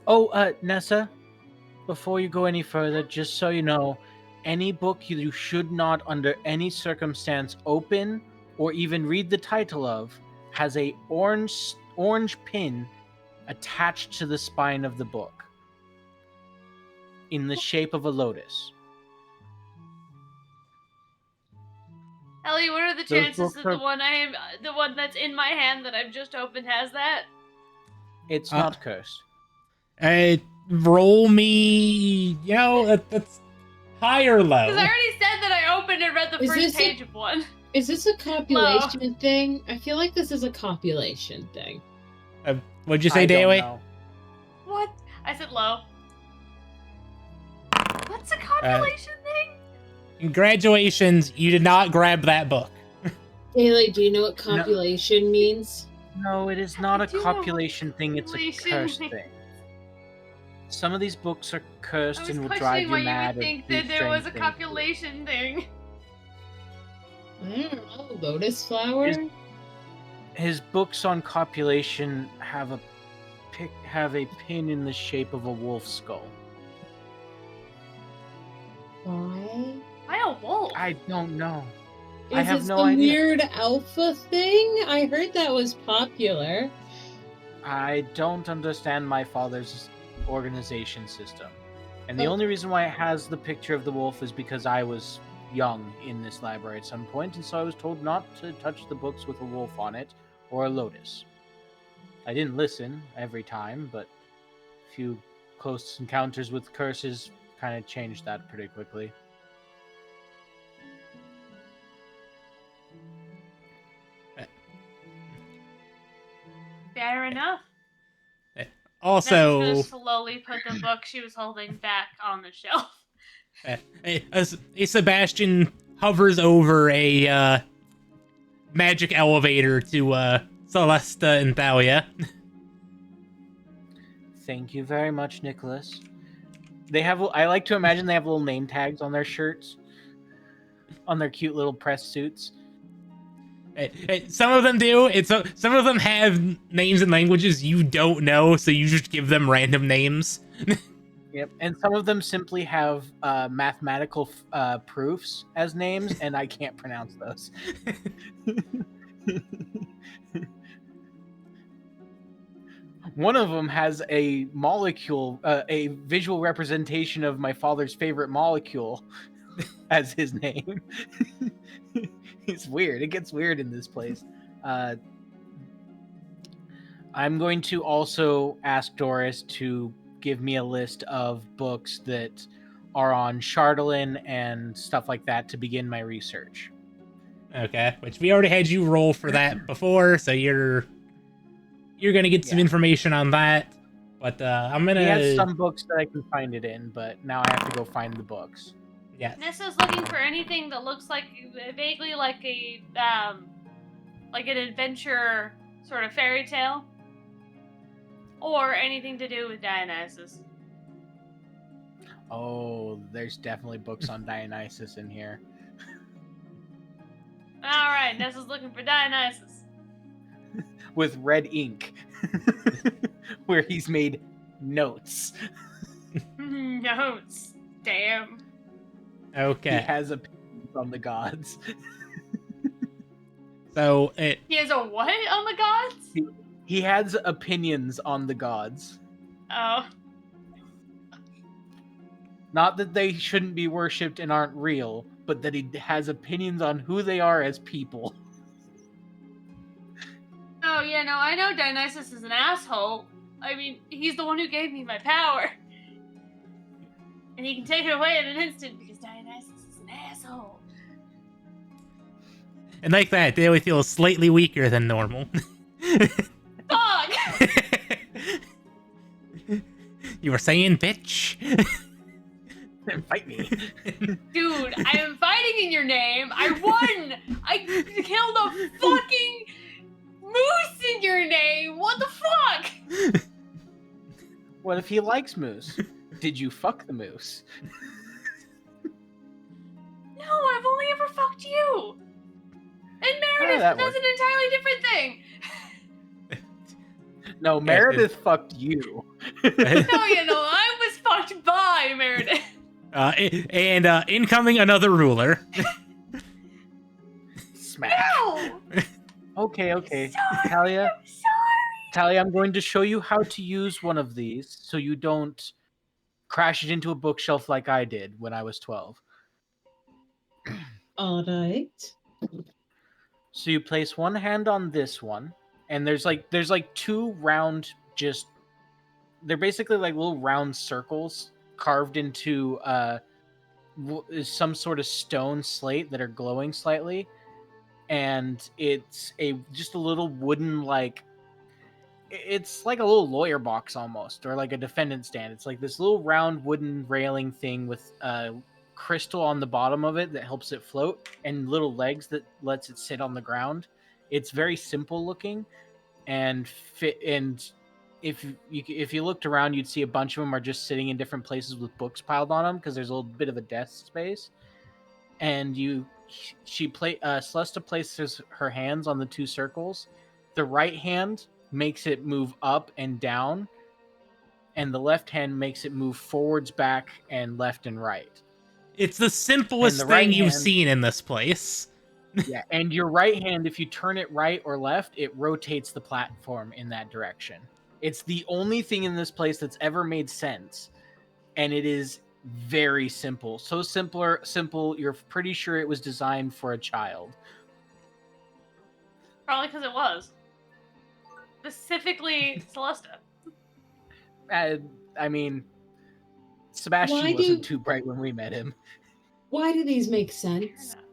Oh, Nessa, before you go any further, just so you know, any book you should not, under any circumstance, open or even read the title of has a orange pin attached to the spine of the book in the shape of a lotus. Ellie, what are the Those chances books that are- the one that's in my hand that I've just opened has that? It's Uh, not cursed. Roll me, that's high or low. Because I already said that I opened and read the Is first this a- page of one. Is this a copulation thing? I feel like this is a copulation thing. What'd you say, I don't Dayway? know. What? I said low. What's a copulation thing? Congratulations, you did not grab that book. Haley, do you know what copulation means? No, it is not I a do know copulation thing, it's a copulation curse means. thing. Some of these books are I cursed was and will drive questioning you why you mad. would or think do that there was a strange things to you. copulation thing. I don't know. Lotus flower? His books on copulation have a pin in the shape of a wolf skull. Why? Why a wolf? I don't know. Is I have this no the idea. weird alpha thing? I heard that was popular. I don't understand my father's organization system. And the Oh. only reason why it has the picture of the wolf is because I was young in this library at some point, and so I was told not to touch the books with a wolf on it or a lotus. I didn't listen every time, but a few close encounters with curses kind of changed that pretty quickly. Fair enough. Also, Nessa's gonna slowly put the book she was holding back on the shelf. a Sebastian hovers over a magic elevator to Celesta and Thalia. Thank you very much, Nicholas. They have. I like to imagine they have little name tags on their shirts, on their cute little press suits. Some of them do. Some of them have names in languages you don't know, so you just give them random names. Yep, and some of them simply have mathematical proofs as names, and I can't pronounce those. One of them has a molecule, a visual representation of my father's favorite molecule as his name. It's weird. It gets weird in this place. I'm going to also ask Doris to give me a list of books that are on Chardalyn and stuff like that to begin my research. Okay, which we already had you roll for that before, so you're gonna get some Yeah. information on that. But I'm gonna. He has some books that I can find it in, but now I have to go find the books. Yes. Nessa's looking for anything that looks like vaguely like like an adventure sort of fairy tale. or anything to do with Dionysus. Oh, there's definitely books on Dionysus in here. All right, Nessa's looking for Dionysus. With red ink. Where he's made notes. Notes. Damn. He Okay. has opinions on the gods. So He has a what on the gods? He has opinions on the gods. Oh. Not that they shouldn't be worshipped and aren't real, but that he has opinions on who they are as people. Oh, yeah, no, I know Dionysus is an asshole. I mean, he's the one who gave me my power. And he can take it away in an instant because Dionysus is an asshole. and like that, they always feel slightly weaker than normal. Fuck! You were saying, bitch? Fight me. Dude, I am fighting in your name. I won! I killed a fucking moose in your name! What the fuck? What if he likes moose? Did you fuck the moose? No, I've only ever fucked you! And Meredith, that that's an entirely different thing. No, Meredith fucked you. No, you know, I was fucked by Meredith. And incoming another ruler. Smack. No! Okay. Sorry, Talia, I'm sorry. Talia, I'm going to show you how to use one of these so you don't crash it into a bookshelf like I did when I was 12. All right. So you place one hand on this one, and there's like two round, just they're basically like little round circles carved into some sort of stone slate that are glowing slightly, and it's just a little wooden, like it's like a little lawyer box almost, or like a defendant stand. It's like this little round wooden railing thing with crystal on the bottom of it that helps it float, and little legs that lets it sit on the ground. It's very simple looking, and if you looked around, you'd see a bunch of them are just sitting in different places with books piled on them because there's a little bit of a desk space. And Celesta places her hands on the two circles. The right hand makes it move up and down, and the left hand makes it move forwards, back, and left and right. It's the simplest And the right thing you've hand- seen in this place. Yeah, and your right hand, if you turn it right or left, it rotates the platform in that direction. It's the only thing in this place that's ever made sense, and it is very simple. So simple, you're pretty sure it was designed for a child. Probably because it was. Specifically, Celesta. I mean, Sebastian Why wasn't do- too bright when we met him. Why do these make Fair sense? enough.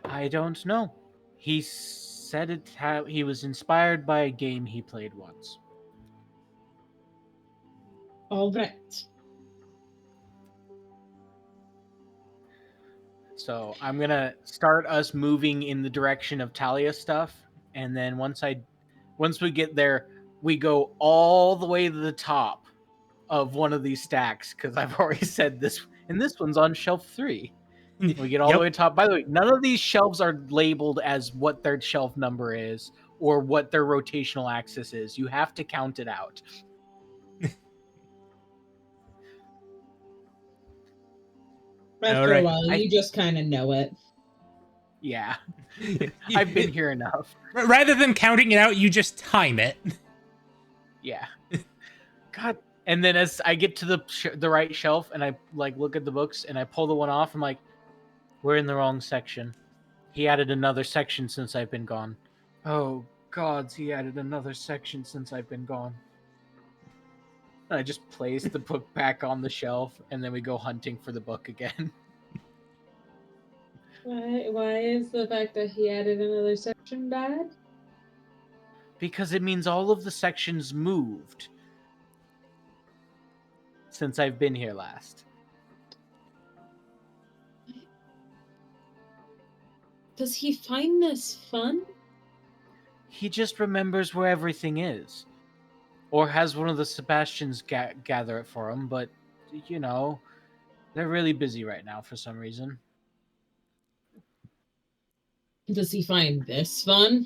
I don't know. He said he was inspired by a game he played once. All right. So I'm gonna start us moving in the direction of Talia stuff, and then once we get there, we go all the way to the top of one of these stacks because I've already said this, and this one's on shelf 3. We get all the way to top. By the way, none of these shelves are labeled as what their shelf number is or what their rotational axis is. You have to count it out. After All right. a while, you just kind of know it. Yeah, I've been here enough. Rather than counting it out, you just time it. Yeah. God. And then as I get to the right shelf and I like look at the books and I pull the one off, I'm like, we're in the wrong section. He added another section since I've been gone. Oh gods, he added another section since I've been gone. And I just place the book back on the shelf and then we go hunting for the book again. Why is the fact that he added another section bad? Because it means all of the sections moved since I've been here last. Does he find this fun? He just remembers where everything is. or has one of the Sebastians gather it for him. But you know, they're really busy right now for some reason. Does he find this fun?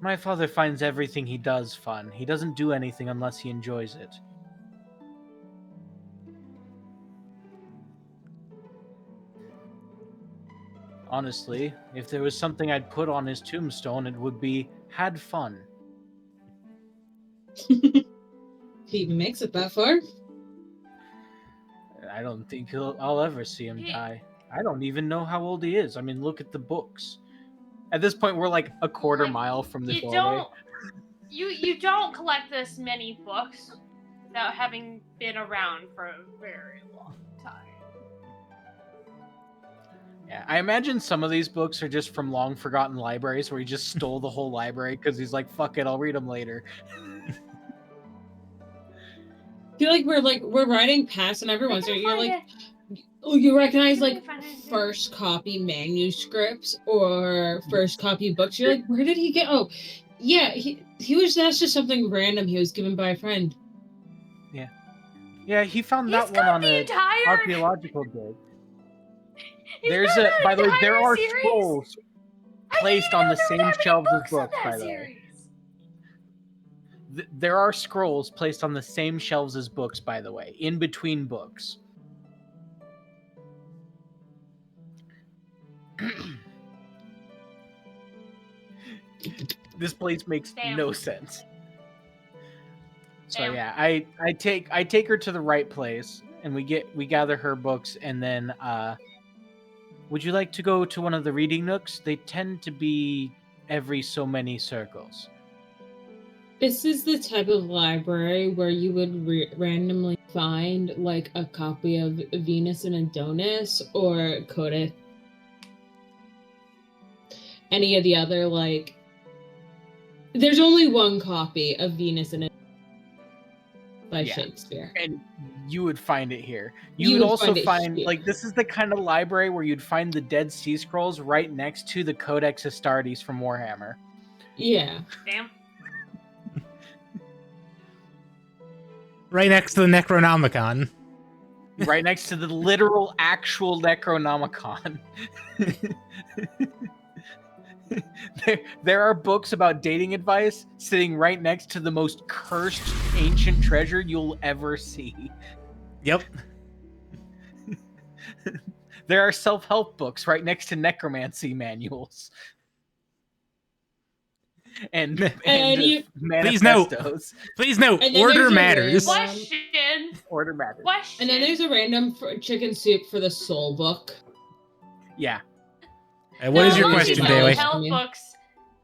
My father finds everything he does fun. He doesn't do anything unless he enjoys it. Honestly, if there was something I'd put on his tombstone, it would be, had fun. He even makes it that far? I don't think I'll ever see him die. I don't even know how old he is. I mean, look at the books. At this point, we're like a quarter Like, mile from the You doorway. don't. You don't collect this many books without having been around for a very long time. Yeah, I imagine some of these books are just from long forgotten libraries where he just stole the whole library because he's like, "Fuck it, I'll read them later." I feel like we're riding past, and every once in a while you're Find like, oh, you recognize Where like did I find it? first copy manuscripts or first copy books. You're like, where did he get? Oh, yeah, he was. That's just something random he was given by a friend. Yeah, he found He's that one got on the an entire. archaeological dig. He's There's got a, that by the way, there entire are series? scrolls I didn't placed even on know the there were same that many shelves as books in books, that by the way. series. There are scrolls placed on the same shelves as books, by the way, in between books. This place makes Damn. no sense. So Damn. yeah, I take her to the right place, and we gather her books, and then would you like to go to one of the reading nooks? They tend to be every so many circles. This is the type of library where you would randomly find like a copy of Venus and Adonis or Coda. Any of the other like. There's only one copy of Venus and Adonis by Yeah. Shakespeare. And you would find it here. You You would would also find it find here. like this is the kind of library where you'd find the Dead Sea Scrolls right next to the Codex Astartes from Warhammer. Yeah. Damn. Right next to the Necronomicon. Right next to the literal actual Necronomicon. There are books about dating advice sitting right next to the most cursed ancient treasure you'll ever see. Yep. There are self-help books right next to necromancy manuals. And you- Please note. manifestos. Please note, And then order there's a matters. random- Question. Order matters. Question. And then there's a random chicken soup for the soul book. Yeah. What is your among question, these Bailey? self-help books,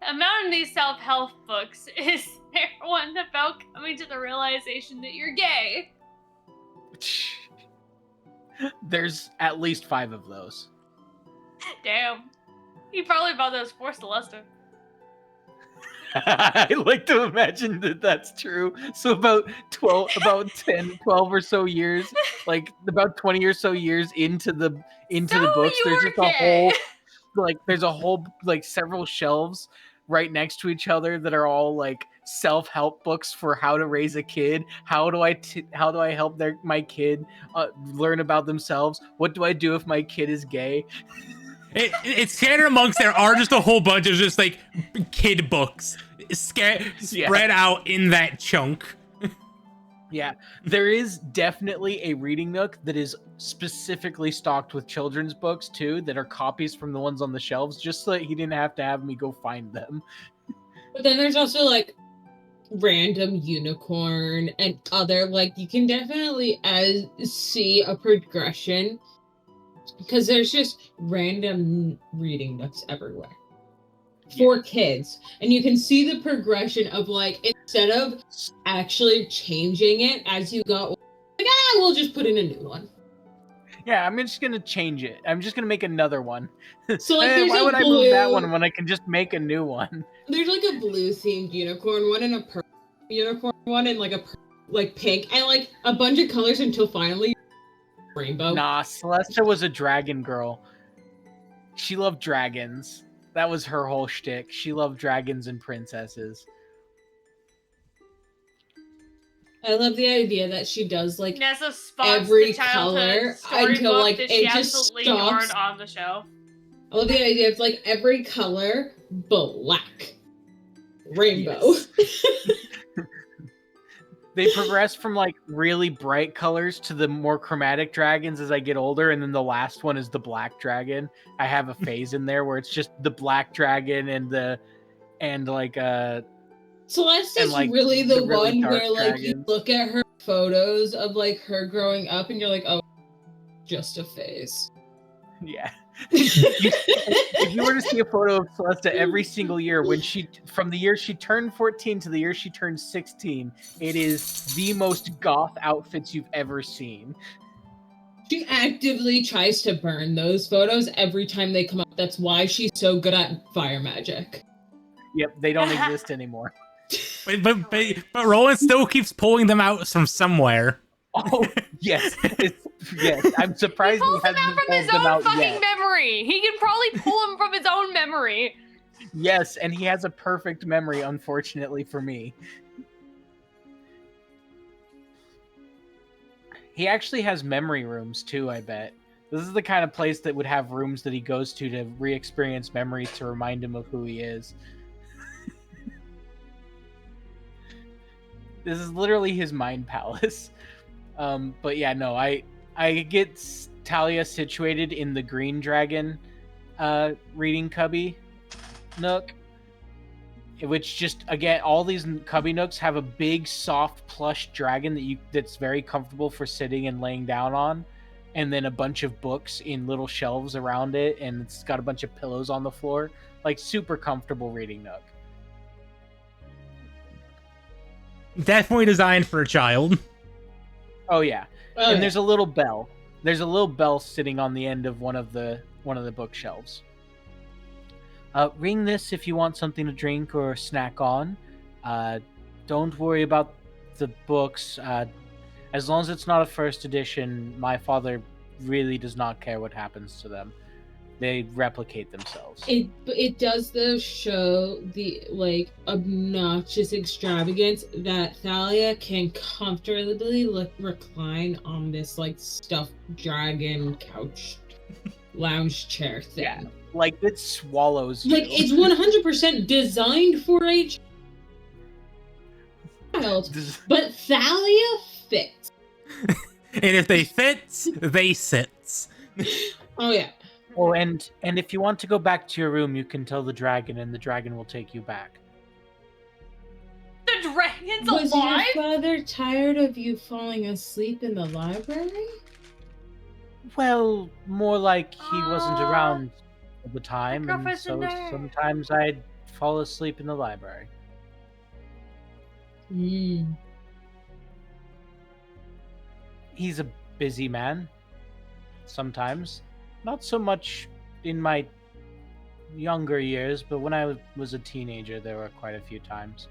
among these self-help books, is there one about coming to the realization that you're gay? There's at least 5 of those. Damn. He probably bought those for Celesta. I like to imagine that that's true. So about 12 or so years, like about 20 or so years into the So books, you there's were just a whole gay. there's a whole several shelves right next to each other that are all like self-help books for how to raise a kid. How do I help my kid learn about themselves? What do I do if my kid is gay? It's scattered amongst. There are just a whole bunch of just like kid books spread out in that chunk. Yeah, there is definitely a reading nook that is specifically stocked with children's books too, that are copies from the ones on the shelves, just so that he didn't have to have me go find them. But then there's also like random unicorn and other like you can definitely see a progression because there's just random reading nooks everywhere for kids, and you can see the progression of like instead of actually changing it as you go, like we'll just put in a new one. Yeah, I'm just gonna change it. I'm just gonna make another one. So like Hey, there's why a would I move that blue- one when I can just make a new one? There's like a blue themed unicorn one and a purple unicorn one and like a like pink and like a bunch of colors until finally rainbow. Nah, Celesta was a dragon girl. She loved dragons. That was her whole shtick. She loved dragons and princesses. I love the idea that she does like Nessa spots every the childhood color storybook until, like, that she it just absolutely stops. ignored on the shelf. I love the idea of like every color black. Rainbow. They progress from like really bright colors to the more chromatic dragons as I get older, and then the last one is the black dragon. I have a phase in there where it's just the black dragon and Celeste And, is like, really the the really one dark where like you dragons. look at her photos of like her growing up and you're like, oh, just a face. yeah. If you were to see a photo of Celeste every single year, from the year she turned 14 to the year she turned 16, it is the most goth outfits you've ever seen. She actively tries to burn those photos every time they come up. That's why she's so good at fire magic. Yep, they don't exist anymore. But Roland still keeps pulling them out from somewhere. Oh yes, yes. I'm He surprised pulls them hasn't out from pulled his them own out fucking yet. memory. He can probably pull them from his own memory. Yes, and he has a perfect memory, unfortunately for me. He actually has memory rooms too, I bet. This is the kind of place that would have rooms that he goes to re-experience memories to remind him of who he is. This is literally his mind palace. But yeah, no, I get Talia situated in the green dragon reading cubby nook, which just, again, all these cubby nooks have a big soft plush dragon that's very comfortable for sitting and laying down on, and then a bunch of books in little shelves around it, and it's got a bunch of pillows on the floor, like super comfortable reading nook. Definitely designed for a child. Oh yeah. Oh, And there's a little bell. There's a little bell sitting on the end of one of the bookshelves. Ring this if you want something to drink or snack on. Don't worry about the books. As long as it's not a first edition, my father really does not care what happens to them. They replicate themselves. it does though show the like obnoxious extravagance that Thalia can comfortably recline on this like stuffed dragon couch lounge chair thing. Yeah. Like it swallows you. Like it's 100% designed for a child, but Thalia fits. And if they fit, they sits. Oh yeah. Oh, and if you want to go back to your room, you can tell the dragon, and the dragon will take you back. The dragon's Was alive? your father tired of you falling asleep in the library? Well, more like he wasn't Aw. around all the time, and Professor so Nerd. sometimes I'd fall asleep in the library. Mm. He's a busy man. Sometimes. Not so much in my younger years, but when I was a teenager, there were quite a few times.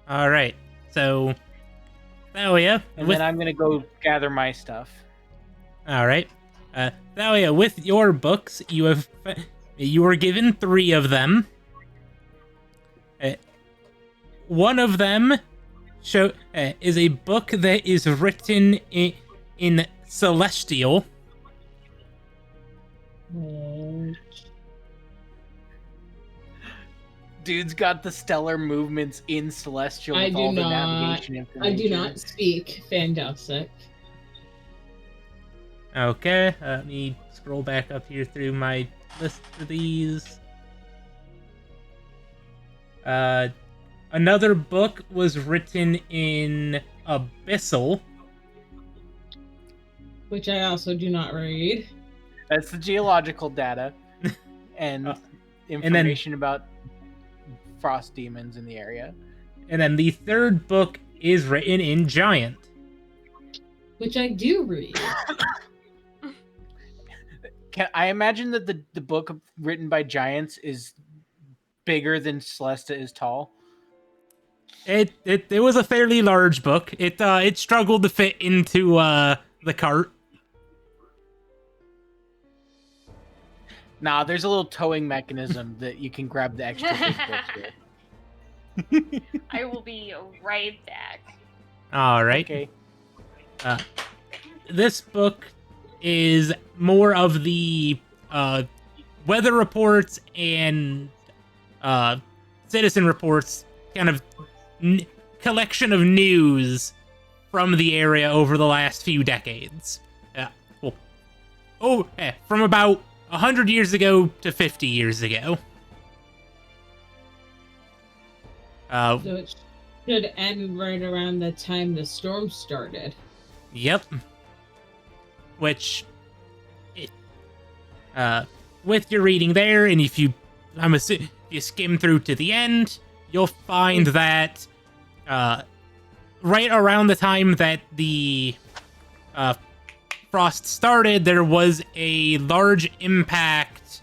All right. So, Thalia, And then I'm going to go gather my stuff. all right. Thalia, with your books, you were given 3 of them. One of them is a book that is written in Celestial. Dude's got the stellar movements in Celestial I with do all the not- navigation information. I do not speak Fandalsic. Okay, let me scroll back up here through my list of these. Another book was written in Abyssal. Which I also do not read. That's the geological data and then- information about frost demons in the area. And then the third book is written in Giant. Which I do read. I imagine that the book written by giants is bigger than Celesta is tall? It was a fairly large book. It struggled to fit into the cart. Nah, there's a little towing mechanism that you can grab the extra big books with. I will be right back. All right. Okay. This book is more of the weather reports and citizen reports, kind of collection of news from the area over the last few decades. From about 100 years ago to 50 years ago. So it should end right around the time the storm started. Yep. Which, with your reading there, and if you skim through to the end, you'll find that, right around the time that the, frost started, there was a large impact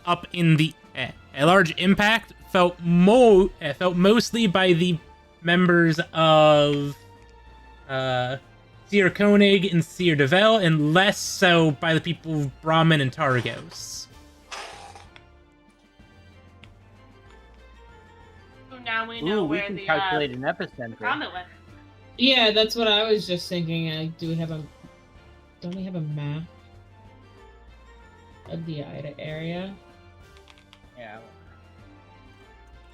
up in the, a large impact felt mostly by the members of, Seer Koenig and Seer Devel, and less so by the people of Brahmin and Targos. So now we know Ooh, we where can the calculate an epicenter. Grommet went. Yeah, that's what I was just thinking. Don't we have a map of the Ida area? Yeah.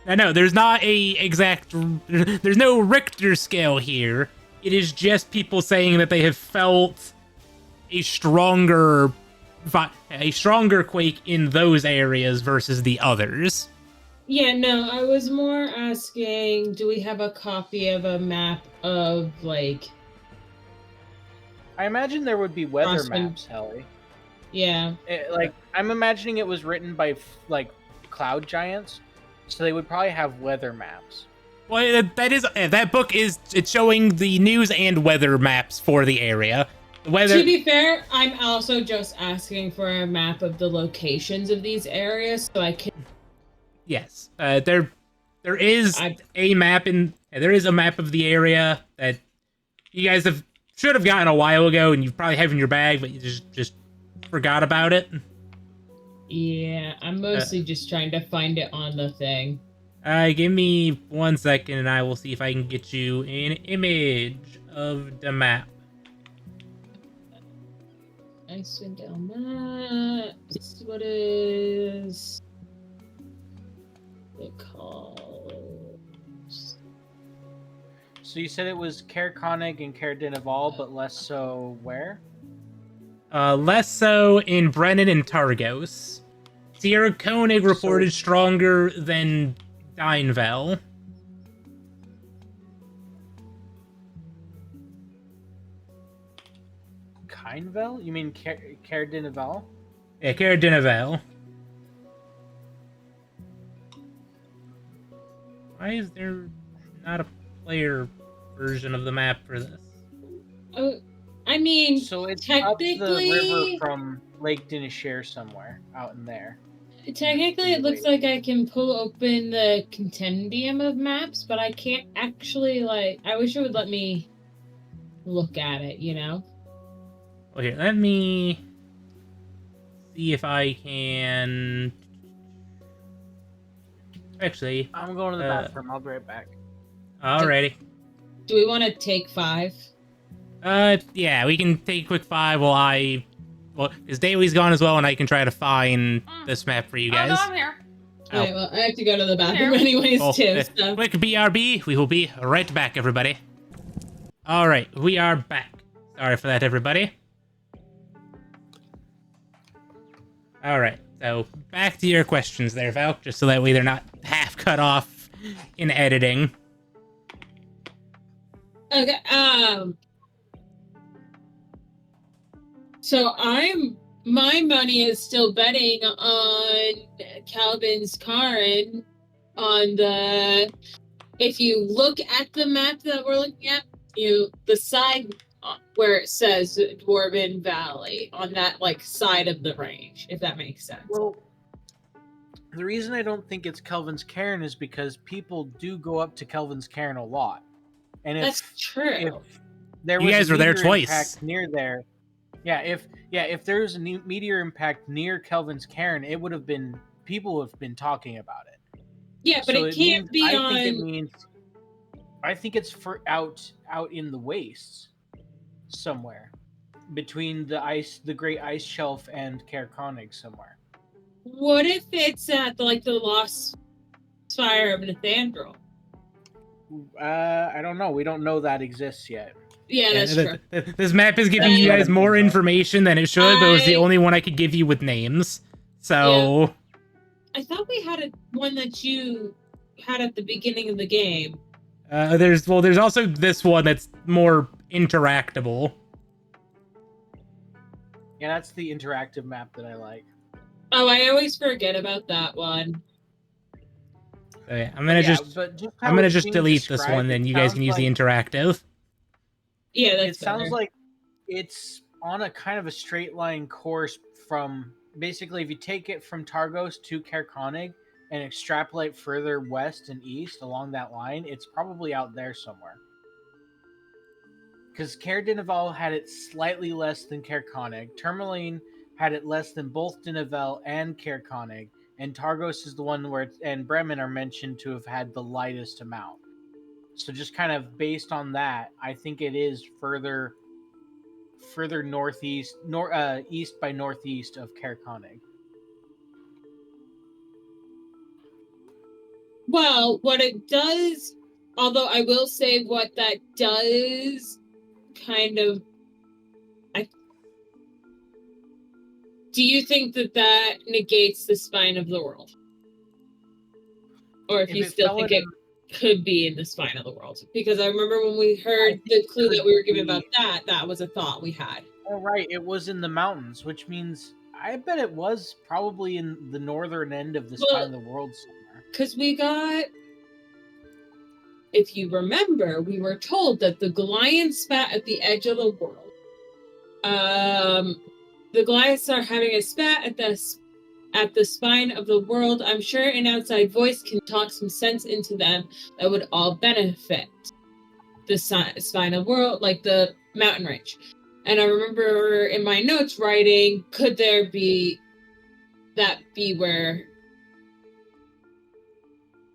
I know, there's not there's no Richter scale here. It is just people saying that they have felt a stronger quake in those areas versus the others. Yeah, no, I was more asking, do we have a copy of a map of, like... I imagine there would be weather Frostwind. maps, Helly. Yeah. I'm imagining it was written by like cloud giants, so they would probably have weather maps. Well, that book it's showing the news and weather maps for the area. The weather. To be fair, I'm also just asking for a map of the locations of these areas so I can... Yes, there is a map of the area that you guys should have gotten a while ago, and you probably have in your bag, but you just forgot about it. Yeah, I'm mostly just trying to find it on the thing. Give me 1 second, and I will see if I can get you an image of the map. Icewind Maps. What is it called? So you said it was Caer Konig and Caer Dineval, but less so where? Less so in Brennan and Targos. Seer Koenig reported stronger than Dinevel. Kindvel? You mean Caer Dineval? Yeah, Caer Dineval. Why is there not a player version of the map for this? I mean, So it's technically, up the river from Lake Dinishare somewhere out in there. technically it looks like I can pull open the compendium of maps, but I can't actually, like, I wish it would let me look at it, you know? Well, here, let me see if I can... Actually, I'm going to the bathroom. I'll be right back. alrighty. Do we want to take 5? Yeah, we can take a quick 5 while because Daly's gone as well, and I can try to find this map for you guys. Oh, no, I'm here. Oh. Alright, well, I have to go to the bathroom Here. anyways, Oh, too, so... quick BRB, we will be right back, everybody. Alright, we are back. Sorry for that, everybody. Alright, so back to your questions there, Val, just so that way they're not half cut off in editing. Okay, so my money is still betting on Calvin's Karin on if you look at the map that we're looking at, the side where it says Dwarven Valley, on that, like, side of the range, if that makes sense. Well, the reason I don't think it's Kelvin's Cairn is because people do go up to Kelvin's Cairn a lot. And That's true. if there You was guys a were there meteor twice. impact near there, If there's a meteor impact near Kelvin's cairn, it would have been people have been talking about it. Yeah, but So it can't be I on. think it means. I think it's for out in the wastes, somewhere, between the Great Ice Shelf and Caer Konig somewhere. What if it's at the lost spire of Nathandrel? I don't know. We don't know that exists yet. Yeah, that's true. This map is giving you guys more information than it should, but it was the only one I could give you with names. So I thought we had one that you had at the beginning of the game. there's also this one that's more interactable. Yeah, that's the interactive map that I like. Oh, I always forget about that one. So, yeah, I'm gonna just delete this one, then you guys can use the interactive. Yeah, It that's sounds better. like it's on a kind of a straight line course from basically if you take it from Targos to Caer Konig and extrapolate further west and east along that line, it's probably out there somewhere. Because Caer Dineval had it slightly less than Caer Konig. Tourmaline had it less than both Dineval and Caer Konig. And Targos is the one where and Bremen are mentioned to have had the lightest amount. So just kind of based on that, I think it is further northeast, east by northeast of Caer Konig. Well, what it does, although I will say what that does kind of... Do you think that negates the spine of the world? Or if you still think it could be in the spine of the world? Because I remember when we heard the clue that we were given about that was a thought we had. Oh, right. It was in the mountains, which means I bet it was probably in the northern end of the spine of the world somewhere. Because we got... If you remember, we were told that the Goliath spat at the edge of the world. The Goliaths are having a spat at the spine of the world. I'm sure an outside voice can talk some sense into them that would all benefit the spine of the world, like the mountain range. And I remember in my notes writing, could there be where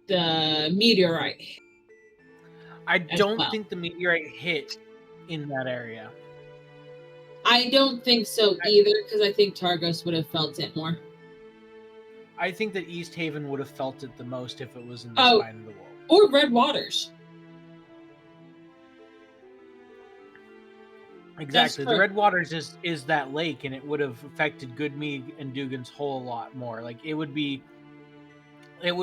the meteorite hit? I don't think the meteorite hit in that area. I don't think so either, because I think Targos would have felt it more. I think that East Haven would have felt it the most if it was in the spine of the world. Or Red Waters. Exactly. The Red Waters is that lake, and it would have affected Goodmead and Dugan's Hole a lot more. Like it would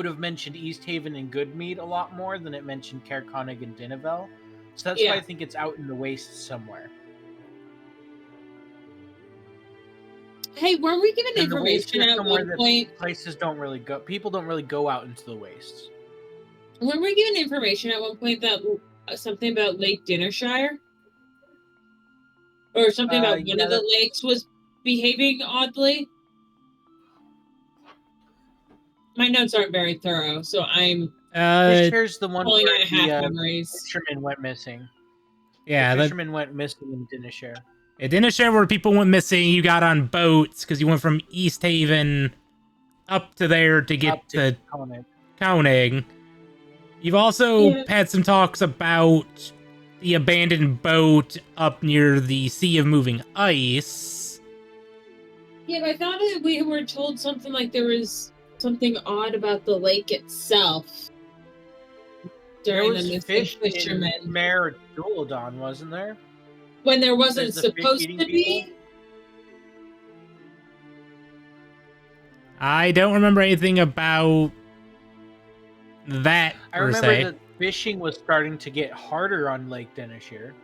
have mentioned East Haven and Goodmead a lot more than it mentioned Caer Konig and Dineval. So that's why I think it's out in the wastes somewhere. Hey, weren't we given information at one point? Places don't really go. People don't really go out into the wastes. Weren't we given information at one point that something about Lake Dinnershire? Or something about one of the lakes was behaving oddly? My notes aren't very thorough, so I'm Dinnershire's the one pulling where out half the memories. fisherman went missing. Yeah, the fisherman went missing in Dinnershire. At Dinnershire, where people went missing, you got on boats because you went from East Haven up to there to get to Konig. You've also had some talks about the abandoned boat up near the Sea of Moving Ice. Yeah, but I thought that we were told something like there was something odd about the lake itself during the fishermen. Mare Duladon, wasn't there? When there wasn't supposed to be? I don't remember anything about that, I remember that fishing was starting to get harder on Lake Dinnershire.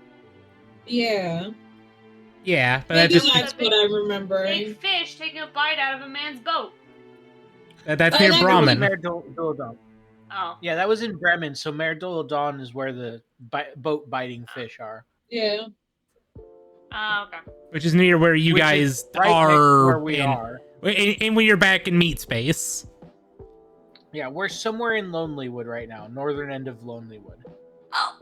Yeah. Yeah, but maybe that's what I remember. Big fish taking a bite out of a man's boat. That's near Bremen. Mare Duladon. Oh. Yeah, that was in Bremen, so Mare Duladon is where the boat biting fish are. Yeah. Okay. Which is near where you guys are. Where we are. And when you're back in meat space. Yeah, we're somewhere in Lonelywood right now, northern end of Lonelywood. Oh.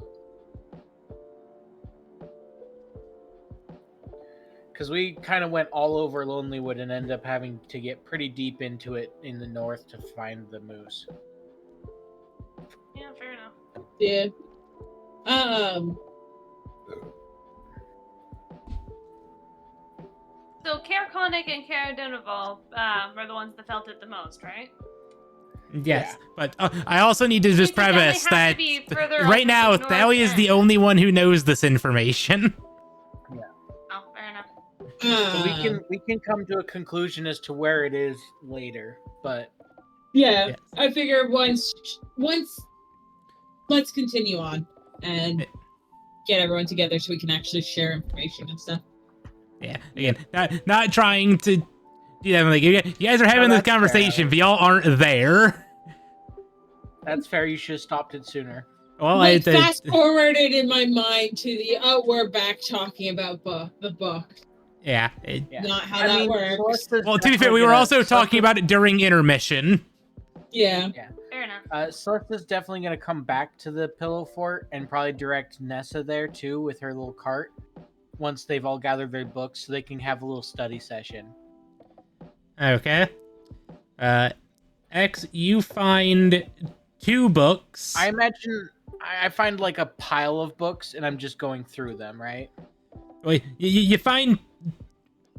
Because we kind of went all over Lonelywood and ended up having to get pretty deep into it in the north to find the moose. Yeah, fair enough. Yeah. So Care Koenig and Care Dunival were the ones that felt it the most, right? Yes, but I also need to just Means they definitely preface have to that be further right up now, the north Thalia is the end. only one who knows this information. Oh, fair enough. So we can come to a conclusion as to where it is later, but Yeah, Yes. I figure once let's continue on and get everyone together so we can actually share information and stuff. Yeah, again, not trying to do that. Like, you guys are having this that's fair. conversation, but y'all aren't there. that's fair. You should have stopped it sooner. Well, Like fast forwarded in my mind to the we're back talking about the book, yeah. Yeah. not how that works. Celesta's Well, to be fair, definitely we were gonna- also talking Celesta's- about it during intermission. Yeah. Fair enough. Celesta's definitely going to come back to the Pillow Fort and probably direct Nessa there too with her little cart once they've all gathered their books so they can have a little study session. Okay. X, you find 2 books. I imagine I find like a pile of books and I'm just going through them, right? Wait, you find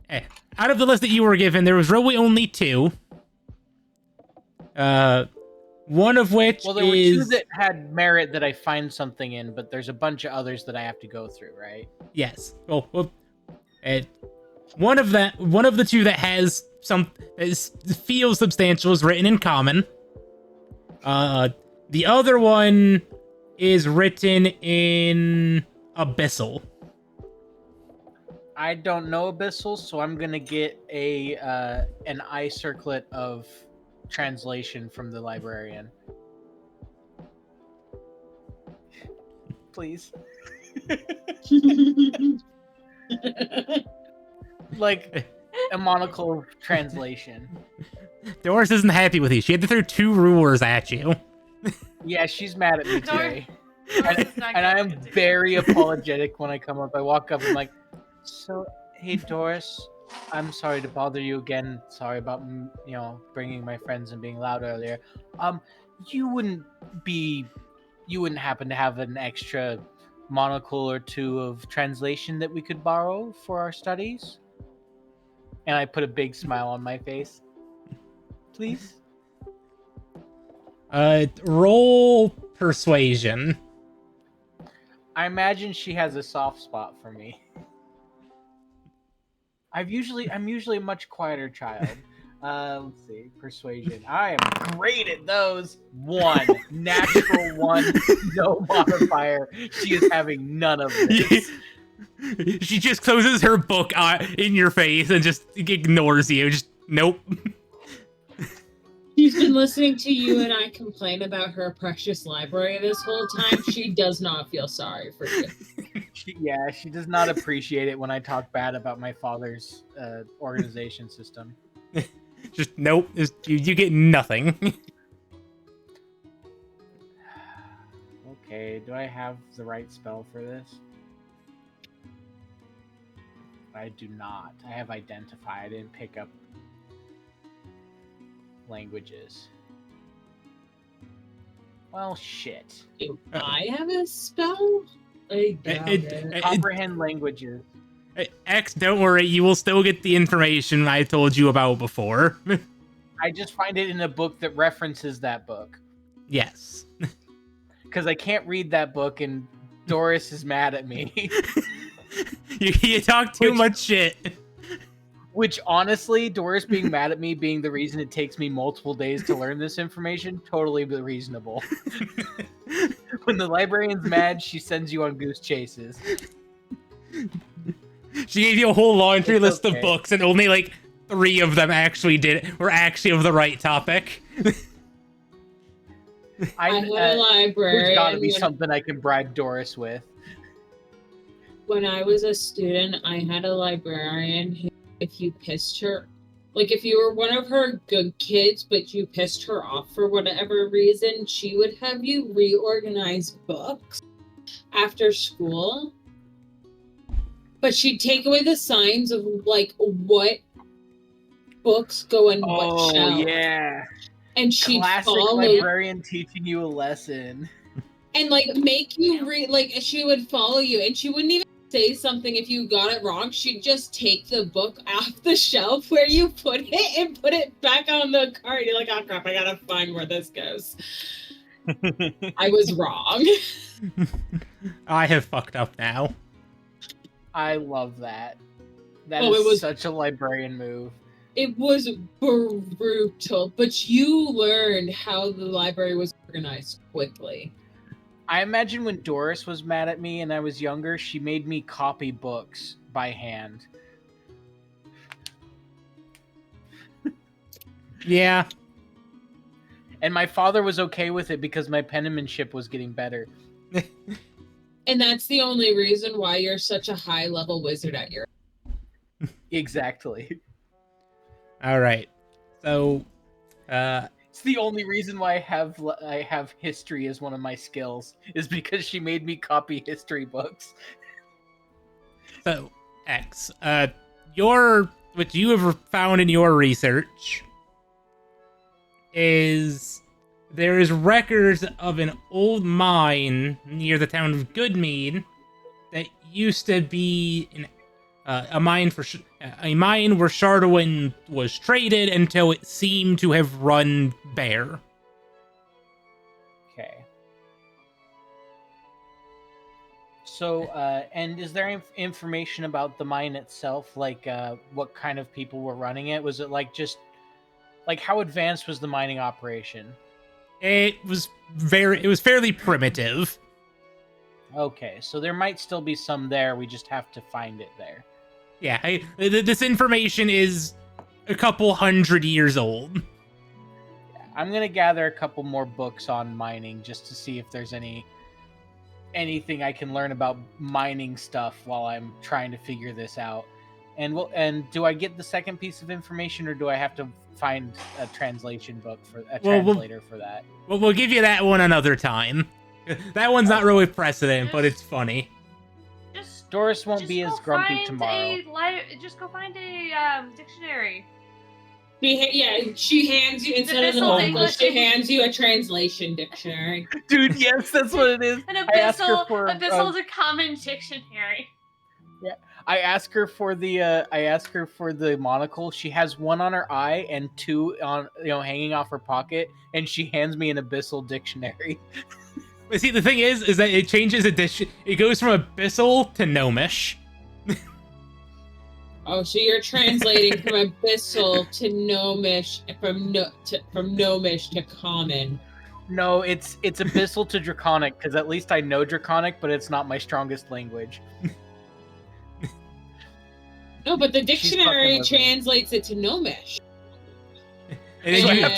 out of the list that you were given, there was really only 2. One of which Well, there were is 2 that had merit that I find something in, but there's a bunch of others that I have to go through, right? yes. Well, one of the 2 that has feels substantial is written in common. The other one is written in abyssal. I don't know Abyssal, so I'm gonna get an eye circlet of translation from the librarian. Please. Like a monocle of translation. Doris isn't happy with you. She had to throw 2 rulers at you. Yeah, she's mad at me today. Doris is not And I gonna am continue. very apologetic when I come up. I walk up and I'm like, so, hey, Doris, I'm sorry to bother you again. Sorry about, bringing my friends and being loud earlier. You wouldn't happen to have an extra monocle or 2 of translation that we could borrow for our studies? And I put a big smile on my face. Please? Roll persuasion. I imagine she has a soft spot for me. I'm usually a much quieter child. Let's see, persuasion. I am great at those. 1 natural 1, no modifier. She is having none of this. She just closes her book in your face and just ignores you. Just nope. She's been listening to you and I complain about her precious library this whole time. She does not feel sorry for you. She does not appreciate it when I talk bad about my father's organization system. Just nope. You get nothing. Okay, do I have the right spell for this? I do not. I have identify. I didn't pick up languages. Well, shit. Do I have a spell? I doubt it. Comprehend languages. X, don't worry. You will still get the information I told you about before. I just find it in a book that references that book. Yes. Because I can't read that book and Doris is mad at me. You talk too much shit. Which, honestly, Doris being mad at me being the reason it takes me multiple days to learn this information, totally reasonable. When the librarian's mad, she sends you on goose chases. She gave you a whole laundry It's list okay. of books, and only like 3 of them were actually of the right topic. I had a There's library. gotta be something I can bribe Doris with. When I was a student, I had a librarian who, if you pissed her, like if you were one of her good kids, but you pissed her off for whatever reason, she would have you reorganize books after school. but she'd take away the signs of like what books go in what Oh shelf, yeah, and she'd classic follow librarian teaching you a lesson. and like make you read. Like she would follow you, and she wouldn't even say something if you got it wrong. She'd just take the book off the shelf where you put it and put it back on the cart. You're like, oh crap, I gotta find where this goes. I was wrong. I have fucked up now. I love that. That Oh, is it was- such a librarian move. It was brutal, but you learned how the library was organized quickly. I imagine when Doris was mad at me and I was younger, she made me copy books by hand. Yeah. And my father was okay with it because my penmanship was getting better. And that's the only reason why you're such a high level wizard at your. Exactly. All right. So, It's the only reason why I have history as one of my skills is because she made me copy history books. So, X, what you have found in your research is there is records of an old mine near the town of Goodmead that used to be a mine where Shardowin was traded until it seemed to have run bare. Okay. So, and is there information about the mine itself? Like, what kind of people were running it? Was it like how advanced was the mining operation? It was fairly primitive. Okay, so there might still be some there. We just have to find it there. Yeah, this information is a couple hundred years old. I'm gonna gather a couple more books on mining just to see if there's anything I can learn about mining stuff while I'm trying to figure this out. And do I get the second piece of information, or do I have to find a translation book for a translator for that? Well, we'll give you that one another time. That one's not really precedent, but it's funny. Just Doris won't just be go as grumpy find tomorrow. Just go find a dictionary. She hands you, instead of the Abyssal English, she English. hands you a translation dictionary. Dude, yes, that's what it is. An I asked her abyssal for abyssal to common dictionary. I ask her for the monocle. She has one on her eye and two on hanging off her pocket, and she hands me an abyssal dictionary. But see, the thing is that it changes edition. It goes from abyssal to gnomish. Oh, so you're translating from abyssal to gnomish, from gnomish to common. No, it's abyssal to draconic, because at least I know draconic, but it's not my strongest language. No, but the fucking dictionary with me. translates it to gnomish. And So I then have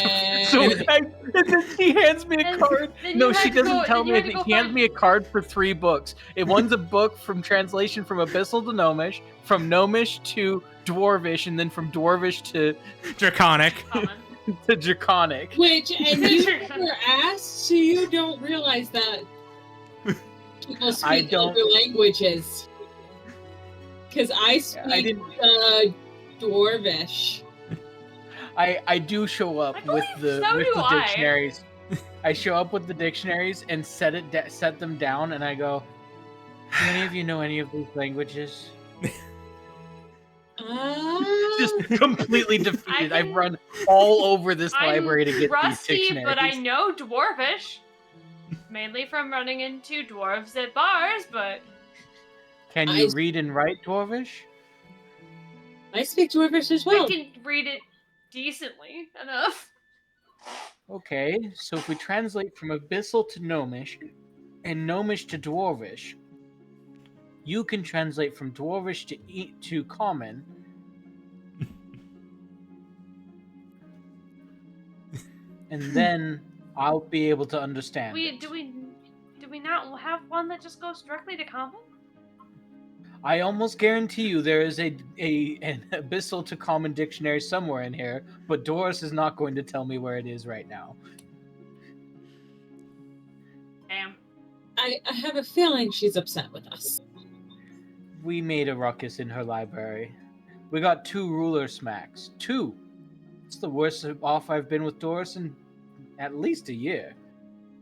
to- and then she hands me a And card. then No, you she had to doesn't go- tell then you me had to anything. go She hands find- me a card for 3 books. One's a book from translation from Abyssal to Gnomish, from Gnomish to Dwarvish, and then from Dwarvish to draconic. Common. Draconic. Which, and you never asked, so you don't realize that people speak don't- other languages. Because I speak I didn't. Dwarvish. I do show up I with believe the so do I. dictionaries. I show up with the dictionaries and set them down, and I go, "Do any of you know any of these languages?" Just completely defeated. I I've can- run all over this I'm library to get these rusty, dictionaries. but I know Dwarvish. Mainly from running into dwarves at bars, but Can you I- read and write Dwarvish? I speak Dwarvish as well. I can read it decently enough. Okay, so if we translate from Abyssal to Gnomish, and Gnomish to Dwarvish, you can translate from Dwarvish to Common. And then I'll be able to understand. Do we not have one that just goes directly to common? I almost guarantee you there is an Abyssal to Common dictionary somewhere in here, but Doris is not going to tell me where it is right now. Damn. I have a feeling she's upset with us. we made a ruckus in her library. We got 2 ruler smacks. 2. It's the worst off I've been with Doris in at least a year,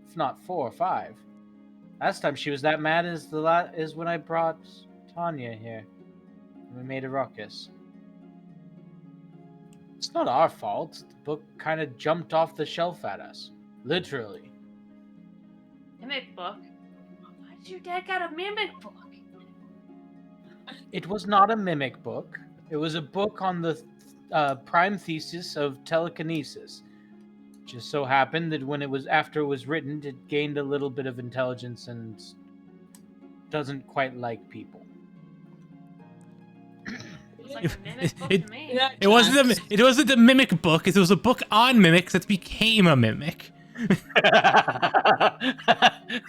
if not 4 or 5. Last time she was that mad is when I brought Tanya here. We made a ruckus. It's not our fault. The book kind of jumped off the shelf at us. Literally. Mimic book? Why did your dad got a mimic book? It was not a mimic book. It was a book on the prime thesis of telekinesis. Just so happened that after it was written, it gained a little bit of intelligence and doesn't quite like people. It's like a mimic book to me. It wasn't a mimic book. It was a book on mimics that became a mimic.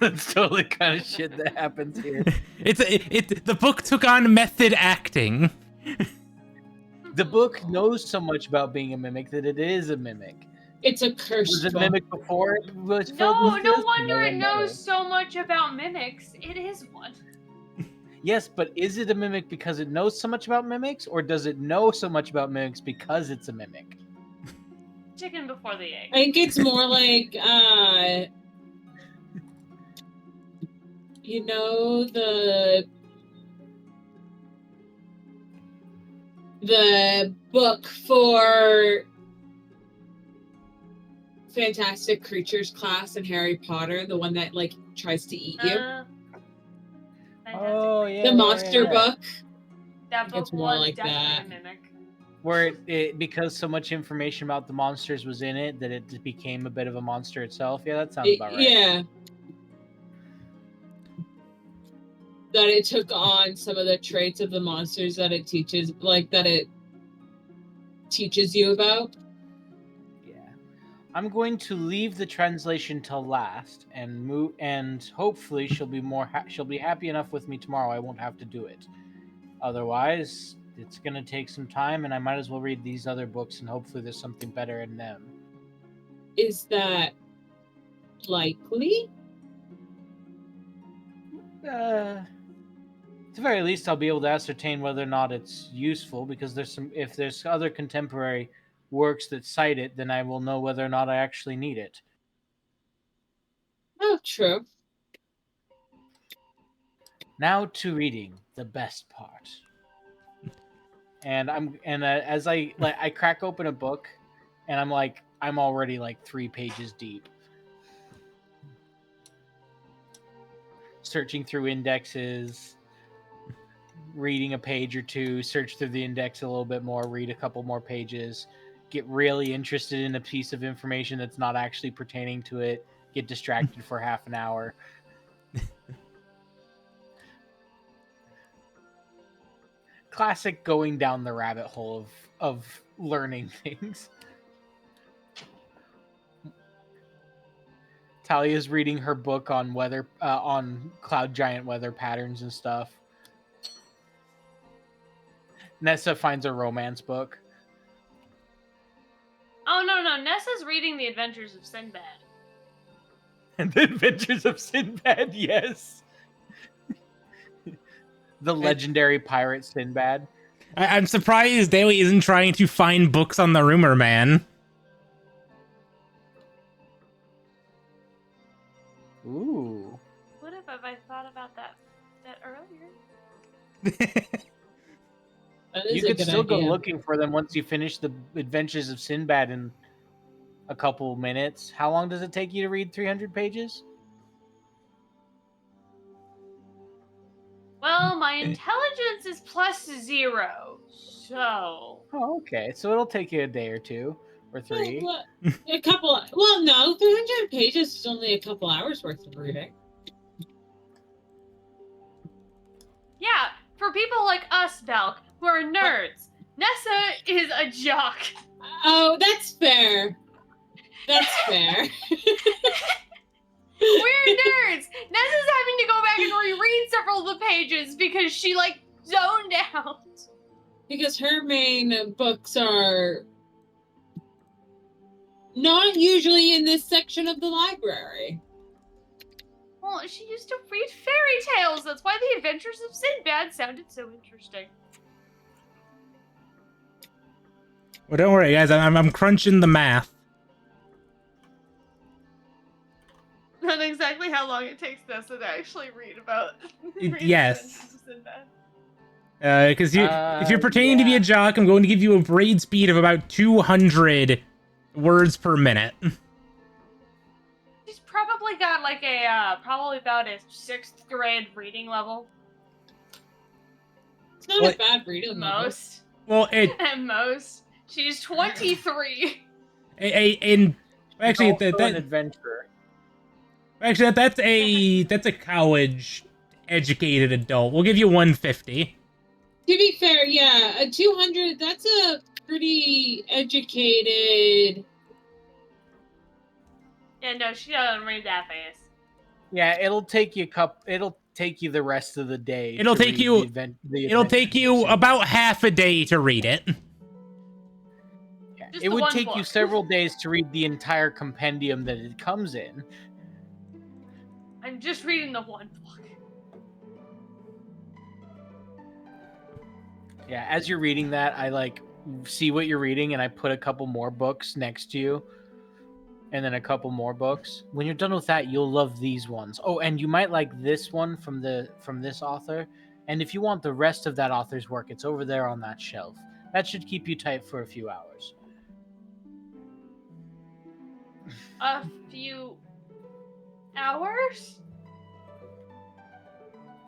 That's totally kind of shit that happens here. The book took on method acting. The book knows so much about being a mimic that it is a mimic. It's a cursed Was it book. mimic before it was filled No, with no this? wonder it No. knows so much about mimics. It is one. Yes, but is it a mimic because it knows so much about mimics, or does it know so much about mimics because it's a mimic? Chicken before the egg. I think it's more like, you know, the book for Fantastic Creatures class in Harry Potter, the one that like tries to eat you. Fantastic. Oh yeah, The monster yeah. book. That book It's more was like definitely that. a mimic. Where it because so much information about the monsters was in it that it became a bit of a monster itself. Yeah, that sounds about right. Yeah. That it took on some of the traits of the monsters that it teaches, like that it teaches you about. Yeah. I'm going to leave the translation till last and move, and hopefully she'll be happy enough with me tomorrow. I won't have to do it. Otherwise, it's gonna take some time, and I might as well read these other books, and hopefully there's something better in them. Is that likely? At the very least, I'll be able to ascertain whether or not it's useful, because if there's other contemporary works that cite it, then I will know whether or not I actually need it. Oh, true. Now to reading, the best part. And as I crack open a book, and I'm already like 3 pages deep, searching through indexes, reading a page or two, search through the index a little bit more, read a couple more pages, get really interested in a piece of information that's not actually pertaining to it, get distracted for half an hour. Classic going down the rabbit hole of learning things. Talia's reading her book on weather, on cloud giant weather patterns and stuff. Nessa finds a romance book. Oh no, Nessa's reading The Adventures of Sinbad. And the Adventures of Sinbad, yes. The legendary pirate Sinbad. I'm surprised Daly isn't trying to find books on the Rumor Man. Ooh. What if I thought about that earlier? That is You a could good still go idea. looking for them once you finish the Adventures of Sinbad in a couple minutes. How long does it take you to read 300 pages? Well, my intelligence is +0, so Oh, okay. So it'll take you a day or 2 or 3. Well, a couple. Well, no, 300 pages is only a couple hours worth of reading. yeah. For people like us, Belk, who are nerds, Nessa is a jock. Oh, that's fair. That's fair. We're nerds. Nessa's having to go back and reread several of the pages because she zoned out. Because her main books are not usually in this section of the library. Well, she used to read fairy tales. That's why the Adventures of Sinbad sounded so interesting. Well, don't worry, guys. I'm crunching the math. Not exactly how long it takes Nessa to actually read about. read the Yes. Adventures of Sinbad. Because if you're pretending to be a jock, I'm going to give you a braid speed of about 200 words per minute. She's probably got like a probably about a 6th grade reading level. It's not What? a bad reading level. Most. Well, At most. She's 23. actually, Also an adventurer. that's a college educated adult. We'll give you 150. To be fair, yeah, a 200, that's a pretty educated... Yeah, no, she doesn't read that fast. Yeah, it'll take you the rest of the day. It'll to take read you- the event, the It'll Adventures take of you Sinbad. about half a day to read it. Yeah, Just it the would one take you book. several days to read the entire compendium that it comes in. I'm just reading the one book. Yeah, as you're reading that, I like see what you're reading and I put a couple more books next to you. And then a couple more books. When you're done with that, you'll love these ones. Oh, and you might like this one from this author. And if you want the rest of that author's work, it's over there on that shelf. That should keep you tight for a few hours. A few hours?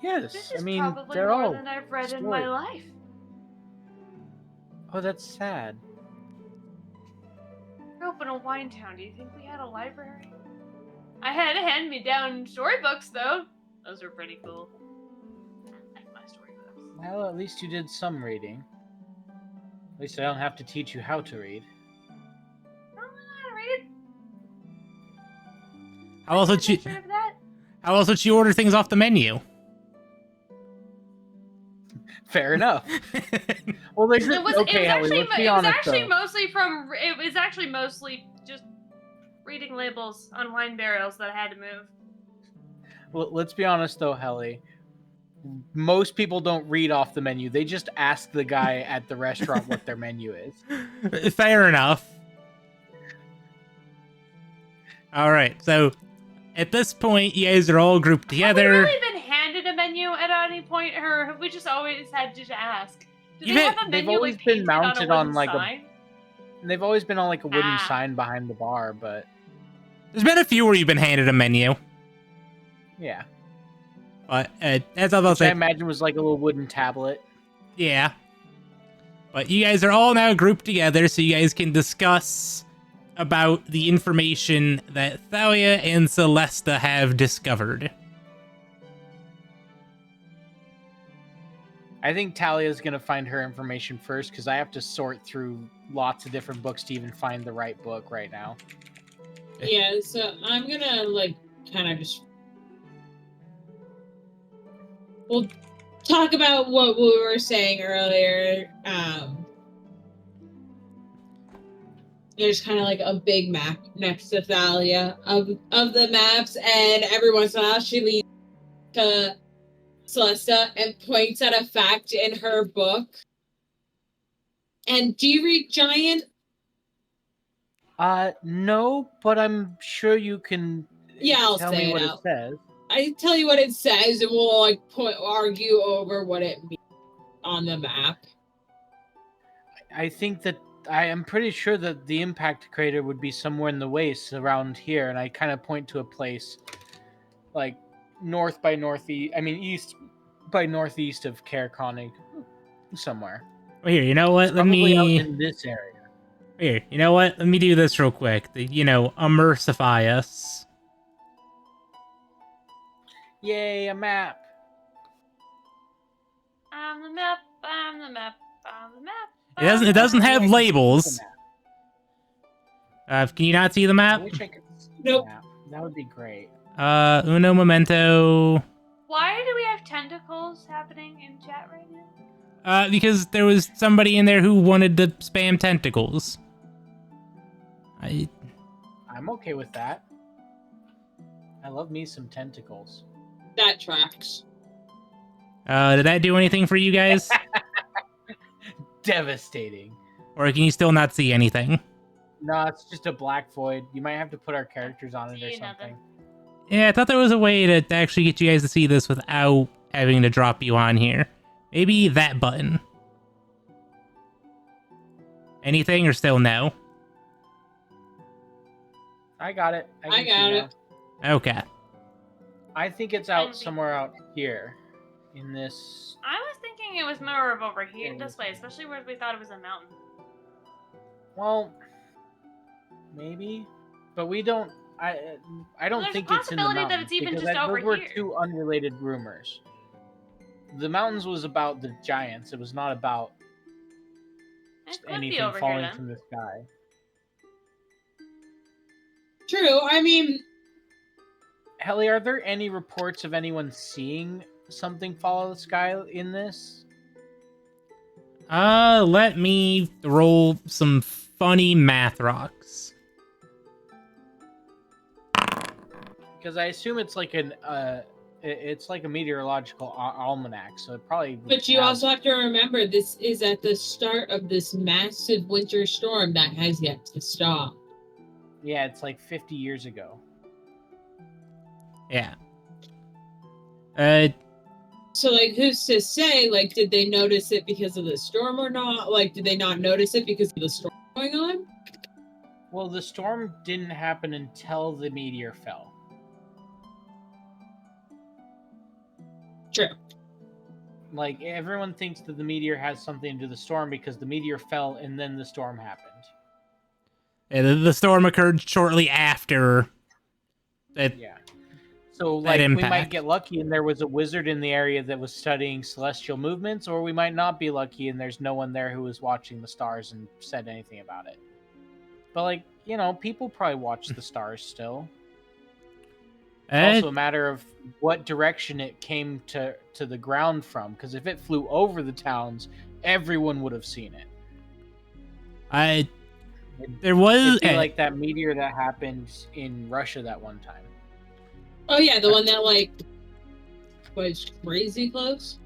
Yes, This is I mean probably they're more all. than I've read in my stories. life. Oh, that's sad. I grew up in a wine town. Do you think we had a library? I had hand-me-down storybooks, though. Those were pretty cool. I like my storybooks. Well, at least you did some reading. At least I don't have to teach you how to read. I don't know how to read. How else would I'm you? not sure of that. How else would you order things off the menu? Fair enough. Well, there's It was, okay, Ellie, let's be honest, though. It was actually mostly just reading labels on wine barrels that I had to move. Well, let's be honest, though, Helly. Most people don't read off the menu. They just ask the guy at the restaurant what their menu is. Fair enough. All right, so at this point, you guys are all grouped Have we together. really been handed a menu at any point, or have we just always had to ask? Do they You've have had- a they've menu always like been painted mounted on on, a like, a- wooden sign? And they've always been on like a wooden Ah. sign behind the bar, but There's been a few where you've been handed a menu, yeah. but as I was Which I saying, imagine was like a little wooden tablet. yeah. But you guys are all now grouped together, so you guys can discuss about the information that Thalia and Celesta have discovered. I think Talia's gonna find her information first because I have to sort through lots of different books to even find the right book right now. Yeah, so I'm gonna, like, kind of just... We'll talk about what we were saying earlier. There's kind of like a big map next to Thalia of the maps, and every once in a while she leads to Celesta and points at a fact in her book. And do you read Giant? No, but I'm sure you can Yeah, I'll tell say me it what out. it says. I tell you what it says, and we'll like argue over what it means on the map. I think that I am pretty sure that the impact crater would be somewhere in the wastes around here, and I kind of point to a place like north by northeast. I mean, east by northeast of Caer Konig, somewhere. Well, here, you know what? Let Probably out me. in this area. Here, you know what? Let me do this real quick. Immersify us. Yay, a map! I'm the map, I'm the map, I'm the map. It doesn't have I labels. Can you not see the map? wish I could see Nope. the map. That would be great. Uno momento. Why do we have tentacles happening in chat right now? Because there was somebody in there who wanted to spam tentacles. I'm okay with that. I love me some tentacles. That tracks. Did that do anything for you guys? Devastating. Or can you still not see anything? No, it's just a black void. You might have to put our characters on it or See something. nothing. Yeah, I thought there was a way to actually get you guys to see this without having to drop you on here. Maybe that button. Anything or still no? I got it. I can see got now. it. Okay. I think it's out somewhere out here. In this. I was thinking it was more of over here, this way, especially where we thought it was a mountain. Well, maybe, but we don't. I don't There's a think it's in the possibility that mountains it's even because just over those were here. two unrelated rumors. The mountains was about the giants. It was not about It could be anything over falling here then. from the sky. True. I mean, Helly, are there any reports of anyone seeing something fall out of the sky in this? Let me roll some funny math rocks. Because I assume it's like it's like a meteorological almanac, so it probably. but you also have to remember this is at the start of this massive winter storm that has yet to stop. Yeah, it's like 50 years ago. Yeah. So, like, who's to say, like, did they notice it because of the storm or not? Like, did they not notice it because of the storm going on? Well, the storm didn't happen until the meteor fell. True. Like, everyone thinks that the meteor has something to do with the storm because the meteor fell and then the storm happened. The storm occurred shortly after that. Yeah. So, like, we impact. might get lucky and there was a wizard in the area that was studying celestial movements, or we might not be lucky and there's no one there who was watching the stars and said anything about it. But, like, you know, people probably watch the stars still. It's also a matter of what direction it came to the ground from, because if it flew over the towns, everyone would have seen it. There was It'd be like that meteor that happened in Russia that one time. Oh, yeah, the one that, like, was crazy close.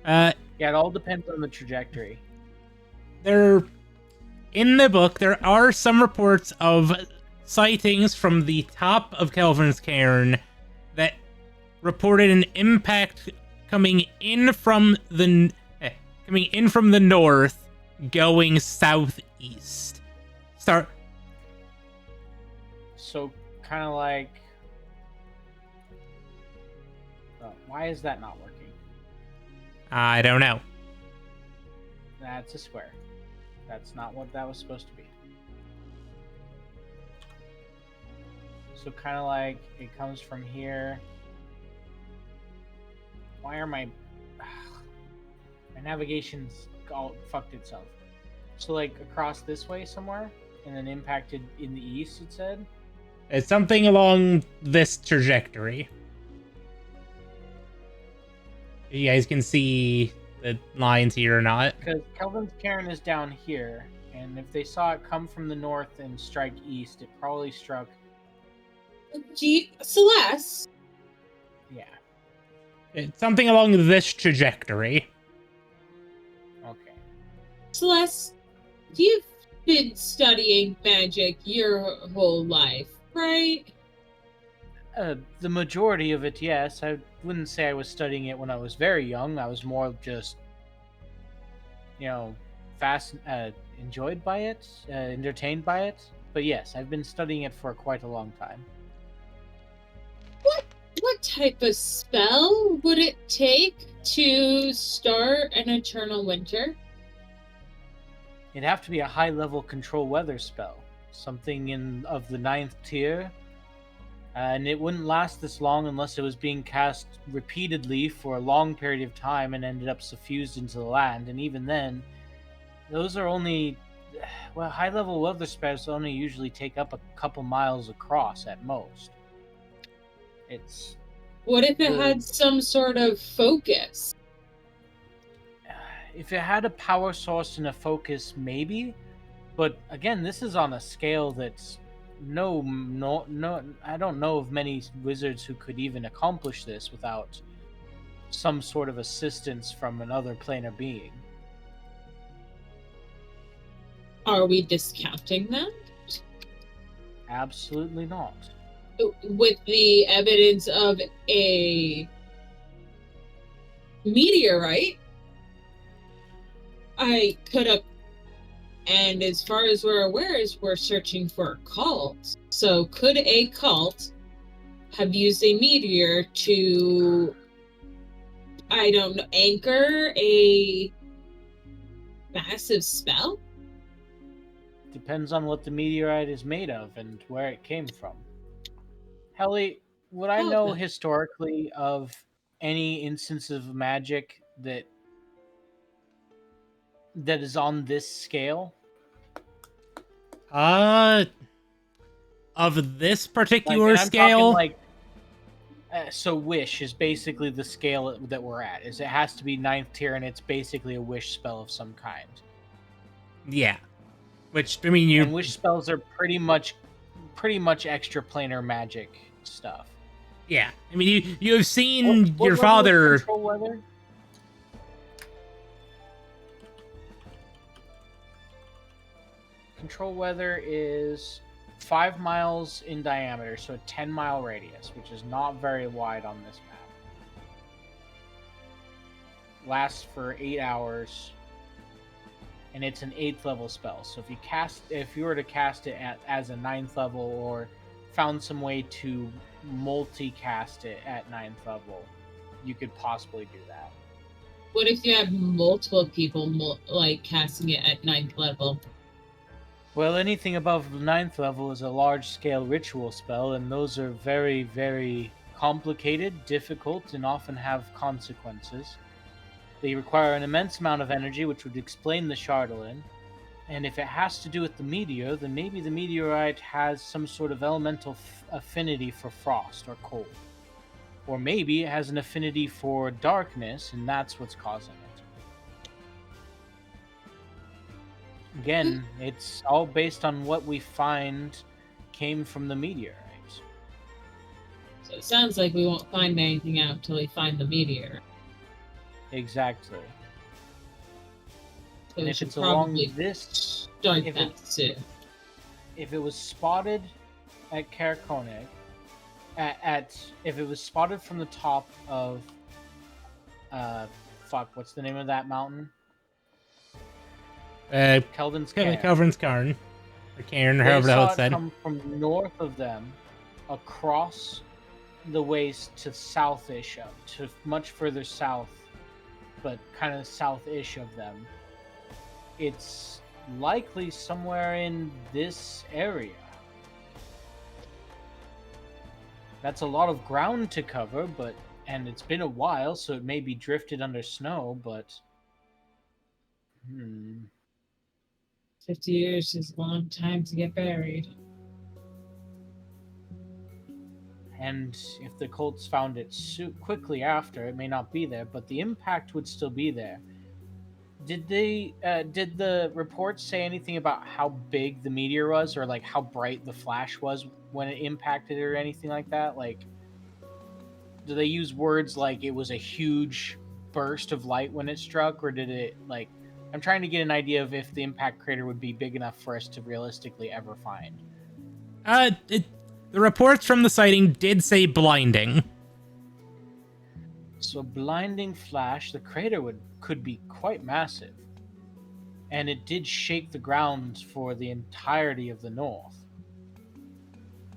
Yeah, it all depends on the trajectory. There, in the book, there are some reports of sightings from the top of Kelvin's Cairn that reported an impact coming in from the north, going southeast. So, kind of like... why is that not working? I don't know. That's a square. That's not what that was supposed to be. So kind of like it comes from here. Why are my navigation's all fucked itself? So like across this way somewhere, and then impacted in the east. It said It's something along this trajectory. You guys can see the lines here or not. because Kelvin's Cairn is down here, and if they saw it come from the north and strike east, it probably struck. Celeste, Yeah. It's something along this trajectory. Okay. Celeste, you've been studying magic your whole life, right? The majority of it, yes. I wouldn't say I was studying it when I was very young. I was more just, enjoyed by it, entertained by it. But yes, I've been studying it for quite a long time. What type of spell would it take to start an eternal winter? It'd have to be a high-level control weather spell, something of the 9th tier. And it wouldn't last this long unless it was being cast repeatedly for a long period of time and ended up suffused into the land. And even then, those are only... Well, high-level weather spells only usually take up a couple miles across at most. It's... What if it had some sort of focus? If it had a power source and a focus, maybe. But again, this is on a scale that's no. I don't know of many wizards who could even accomplish this without some sort of assistance from another planar being. Are we discounting them? Absolutely not. With the evidence of a meteorite, I could have. And as far as we're aware, is we're searching for a cult. So could a cult have used a meteor to, I don't know, anchor a massive spell? Depends on what the meteorite is made of and where it came from. Helly, would I know Okay. historically of any instances of magic that is on this scale? Of this Like, particular and I'm scale, talking like, so wish is basically the scale that we're at. Is it has to be 9th tier, and it's basically a wish spell of some kind. yeah. Which I mean, And wish spells are pretty much extra planar magic stuff. yeah. I mean, you have seen What your level is father. Control weather? Control weather is 5 miles in diameter, so a 10-mile radius, which is not very wide on this map. Lasts for 8 hours, and it's an 8th level spell. So if you were to cast it as a 9th level, or found some way to multicast it at 9th level, you could possibly do that. What if you have multiple people like casting it at 9th level? Well, anything above the 9th level is a large-scale ritual spell, and those are very, very complicated, difficult, and often have consequences. They require an immense amount of energy, which would explain the Chardolin. And if it has to do with the meteor, then maybe the meteorite has some sort of elemental affinity for frost or cold. Or maybe it has an affinity for darkness, and that's what's causing it. Again, it's all based on what we find came from the meteorite. So it sounds like we won't find anything out till we find the meteor. Exactly. So And we if should it's along probably this, start if that it- soon. if it was spotted at Caer Konig, if it was spotted from the top of, what's the name of that mountain? Kelvin's Cairn. Kelvin's Cairn, or Cairn, or They however the hell saw it's it said. come from north of them, across the waste to southish, to much further south, but kind of southish of them. It's likely somewhere in this area. That's a lot of ground to cover, and it's been a while, so it may be drifted under snow, but 50 years is a long time to get buried. And if the cults found it quickly after, it may not be there, but the impact would still be there. Did the reports say anything about how big the meteor was, or like how bright the flash was when it impacted it, or anything like that? Like, do they use words like it was a huge burst of light when it struck, or did it like? I'm trying to get an idea of if the impact crater would be big enough for us to realistically ever find. The reports from the sighting did say blinding. So blinding flash, the crater could be quite massive. And it did shake the ground for the entirety of the north,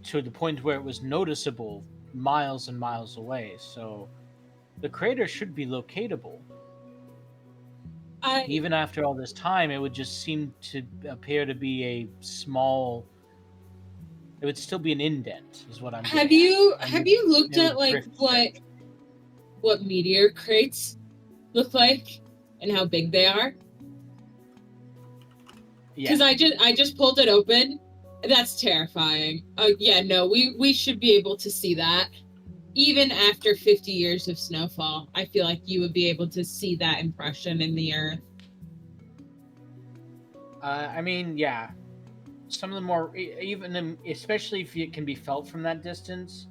to the point where it was noticeable miles and miles away. So the crater should be locatable. Even after all this time, it would just seem to appear to be a small... It would still be an indent, is what I'm Have getting you at. have you looked It would at like drift what meteor crates look like and how big they are? Yeah. Because I just pulled it open. That's terrifying. Yeah, no, we should be able to see that. Even after 50 years of snowfall, I feel like you would be able to see that impression in the earth. I mean, yeah. some of the more especially if it can be felt from that distance,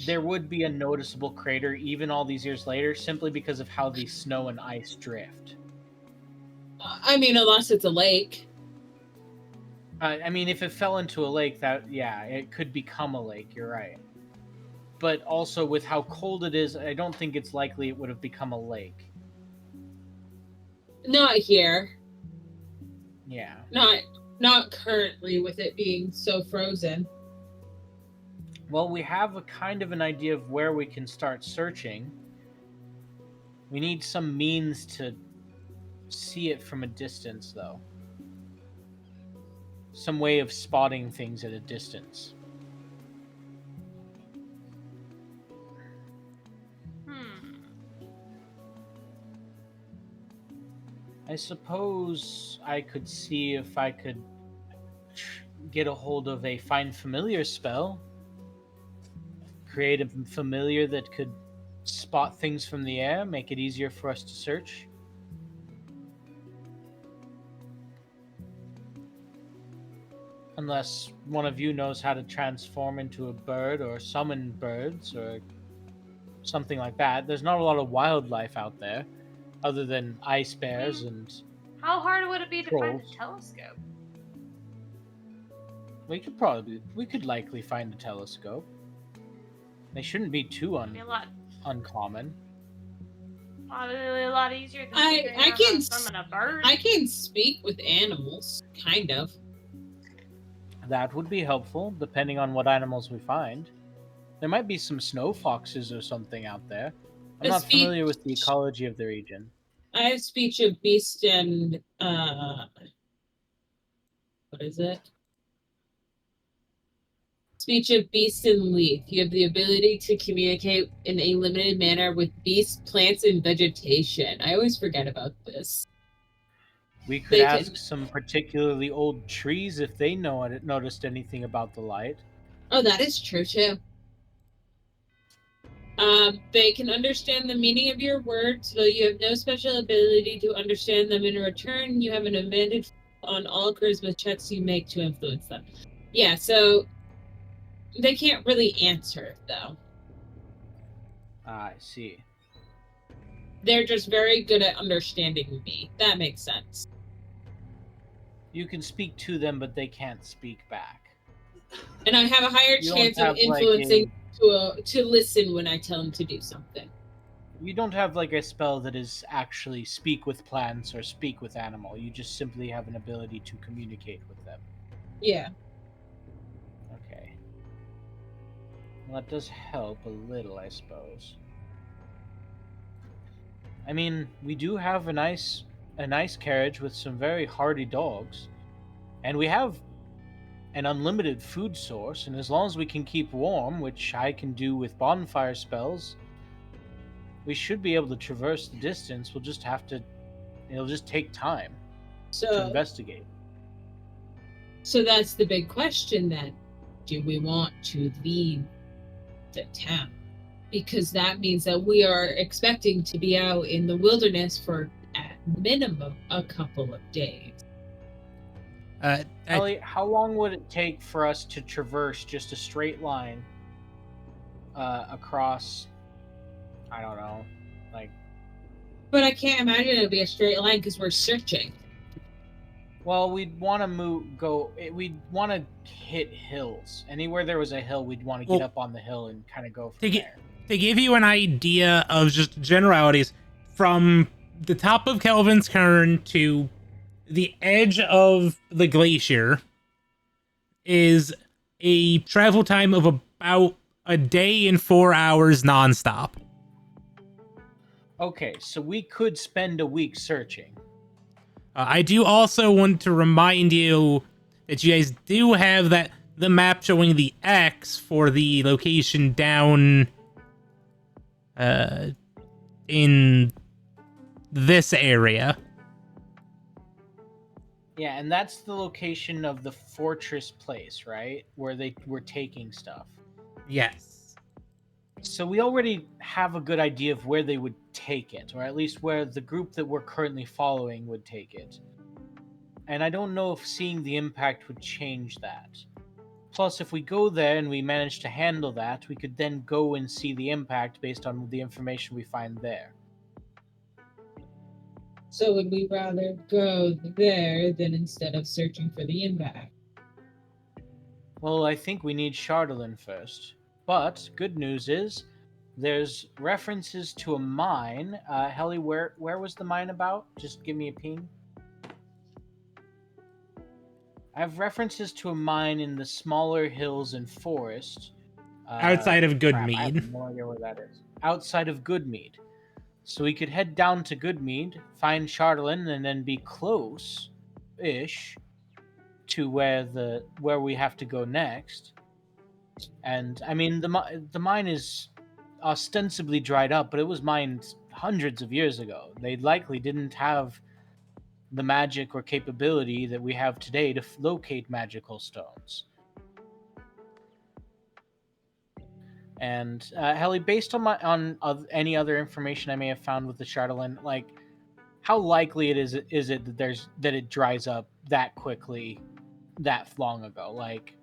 there would be a noticeable crater even all these years later, simply because of how the snow and ice drift. I mean, unless it's a lake. I mean, if it fell into a lake, it could become a lake. You're right. But also with how cold it is, I don't think it's likely it would have become a lake. Not here. Yeah. Not currently with it being so frozen. Well, we have a kind of an idea of where we can start searching. We need some means to see it from a distance, though. Some way of spotting things at a distance. I suppose I could see if I could get a hold of a find familiar spell. Create a familiar that could spot things from the air, make it easier for us to search. Unless one of you knows how to transform into a bird or summon birds or something like that. There's not a lot of wildlife out there other than ice bears and How hard would it be to find trolls. a telescope? We could likely find a telescope. They shouldn't be too It'd be a lot uncommon. Probably a lot easier than I figuring out how can to summon a bird. I can speak with animals, kind of. That would be helpful, depending on what animals we find. There might be some snow foxes or something out there. I'm A not speech- familiar with the ecology of the region. I have speech of beast and what is it? Speech of beast and leaf. You have the ability to communicate in a limited manner with beasts, plants, and vegetation. I always forget about this. We could They ask could- some particularly old trees if they noticed anything about the light. Oh, that is true too. They can understand the meaning of your words, though you have no special ability to understand them. In return, you have an advantage on all charisma checks you make to influence them. Yeah, so they can't really answer, though. I see. They're just very good at understanding me. That makes sense. You can speak to them, but they can't speak back. And I have a higher You chance don't of have, like, influencing to listen when I tell them to do something. You don't have like a spell that is actually speak with plants or speak with animal. You just simply have an ability to communicate with them. Yeah. Okay. Well, that does help a little, I suppose. I mean, we do have a nice carriage with some very hardy dogs, and we have an unlimited food source, and as long as we can keep warm, which I can do with bonfire spells, we should be able to traverse the distance. We'll just have to, it'll just take time to So investigate. so that's the big question then. Do we want to leave the town? Because that means that we are expecting to be out in the wilderness for at minimum a couple of days. Ellie, how long would it take for us to traverse just a straight line across, I don't know, like, But I can't imagine it'll be a straight line because we're searching. well, we'd want to we'd want to hit hills. Anywhere there was a hill, we'd want to get Well, up on the hill and kind of go from to there. give you an idea of just generalities, from the top of Kelvin's Cairn to the edge of the glacier is a travel time of about a day and 4 hours nonstop. Okay, so we could spend a week searching. I do also want to remind you that you guys do have the map showing the X for the location down in this area. Yeah, and that's the location of the fortress place, right? Where they were taking stuff. Yes. So we already have a good idea of where they would take it, or at least where the group that we're currently following would take it. And I don't know if seeing the impact would change that. Plus, if we go there and we manage to handle that, we could then go and see the impact based on the information we find there. So would we rather go there than instead of searching for the impact? Well, I think we need Chardolin first. But good news is, there's references to a mine. Helly, where was the mine about? Just give me a ping. I have references to a mine in the smaller hills and forest. Outside of crap, I Goodmead. have no idea where that is. Outside of Goodmead. So we could head down to Goodmead, find Chardolin, and then be close-ish to where we have to go next. And I mean, the mine is ostensibly dried up, but it was mined hundreds of years ago. They likely didn't have the magic or capability that we have today to locate magical stones. And Helly, based on any other information I may have found with the Chardolin, like how likely is it that it dries up that quickly, that long ago? Like,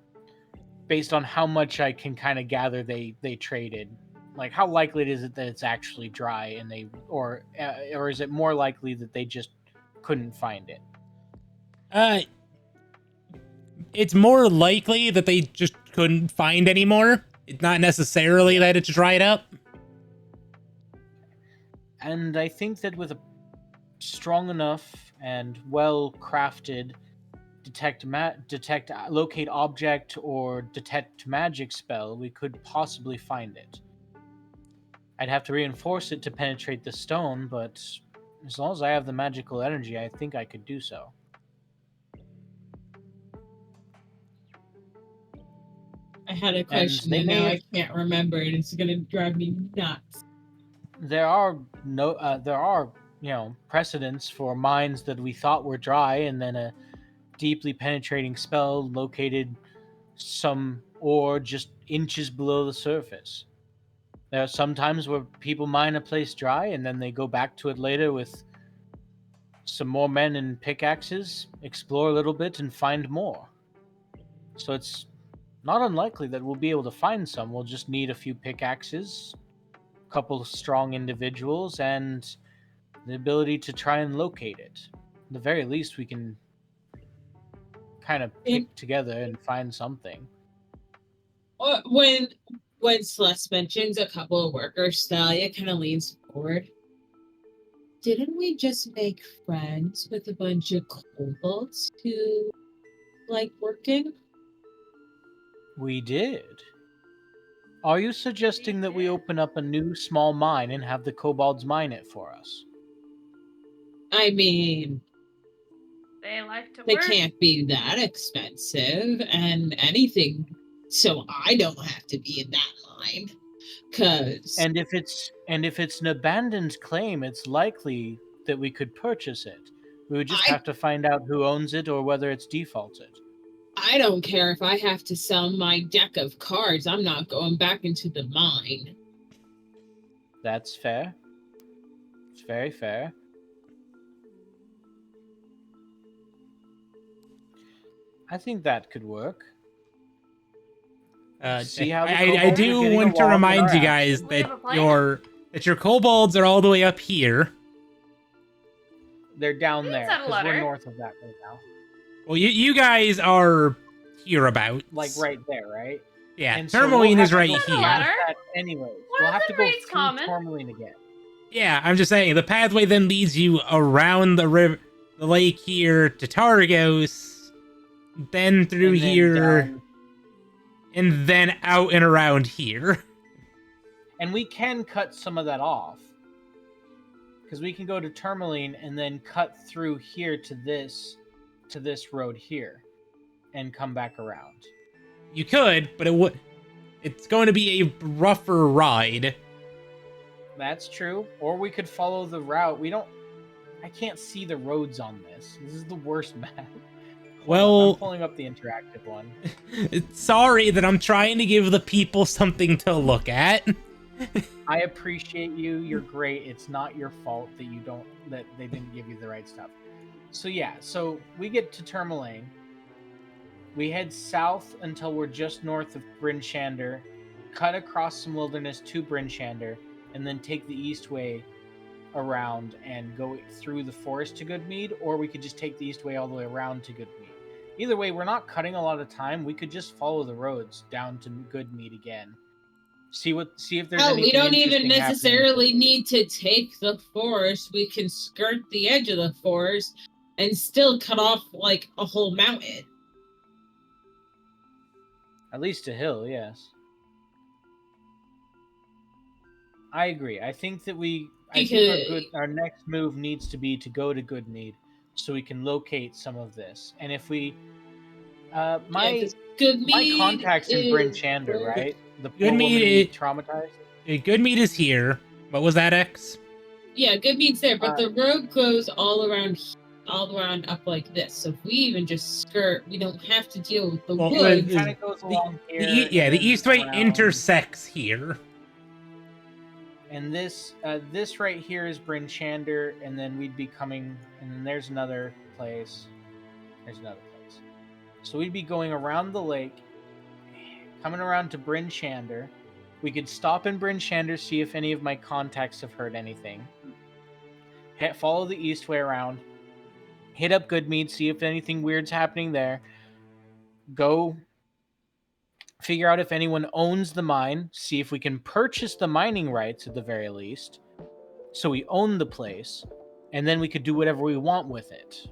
based on how much I can kind of gather, they traded. Like, how likely is it that it's actually dry and or is it more likely that they just couldn't find it? It's more likely that they just couldn't find anymore. It's not necessarily that it's dried up. And I think that with a strong enough and well-crafted locate object or detect magic spell, we could possibly find it. I'd have to reinforce it to penetrate the stone, but as long as I have the magical energy, I think I could do so. I had a question and now I can't remember it. It's gonna drive me nuts. There are precedents for mines that we thought were dry, and then a deeply penetrating spell located some ore just inches below the surface. There are some times where people mine a place dry, and then they go back to it later with some more men and pickaxes, explore a little bit, and find more. So it's not unlikely that we'll be able to find some. We'll just need a few pickaxes, a couple of strong individuals, and the ability to try and locate it. At the very least, we can kind of pick together and find something. When Celeste mentions a couple of workers, Thalia kind of leans forward. Didn't we just make friends with a bunch of kobolds who like working? We did. Are you suggesting that we open up a new small mine and have the kobolds mine it for us? I mean, They like to they work. can't be that expensive and anything, so I don't have to be in that line. And if it's an abandoned claim, it's likely that we could purchase it. We would just have to find out who owns it or whether it's defaulted. I don't care if I have to sell my deck of cards. I'm not going back into the mine. That's fair. It's very fair. I think that could work. See how I do want to remind you guys that your kobolds are all the way up here. They're down Please there have a because we're letter. north of that right now. Well, you guys are hereabouts. Like right there, right? Yeah, And so we'll Tourmaline have is to right go That's a here. letter. past that anyways. What We'll if have the to go rate's through common? Tourmaline again. Yeah, I'm just saying the pathway then leads you around the river, the lake here to Targos, then through And then here, down- and then out and around here. And we can cut some of that off. Because we can go to Tourmaline and then cut through here to this road here. And come back around. You could, but it's going to be a rougher ride. That's true. Or we could follow the route. I can't see the roads on this. This is the worst map. Well, I'm pulling up the interactive one. Sorry that I'm trying to give the people something to look at. I appreciate you. You're great. It's not your fault that they didn't give you the right stuff. So yeah, so we get to Tourmaline. We head south until we're just north of Bryn Shander, cut across some wilderness to Bryn Shander, and then take the east way around and go through the forest to Goodmead, or we could just take the east way all the way around to Goodmead. Either way, we're not cutting a lot of time. We could just follow the roads down to Goodmead again. See if there's Oh, anything we don't even interesting happening. necessarily need to take the forest. We can skirt the edge of the forest and still cut off like a whole mountain. At least a hill, yes. I agree. I think that our next move needs to be to go to Goodmead so we can locate some of this. And if we my contacts in Bryn Shander, right? The poor woman we traumatized. Goodmead is here. What was that, X? Yeah, Goodmead's there, but the road goes all around up like this. So if we even just skirt, we don't have to deal with the woods. It kind of goes along here. The east way intersects here. And this right here is Bryn Shander, and then we'd be coming, and then there's another place. So we'd be going around the lake, coming around to Bryn Shander. We could stop in Bryn Shander, see if any of my contacts have heard anything. Follow the east way around. Hit up Goodmead, see if anything weird's happening there. Go figure out if anyone owns the mine, see if we can purchase the mining rights at the very least, so we own the place, and then we could do whatever we want with it.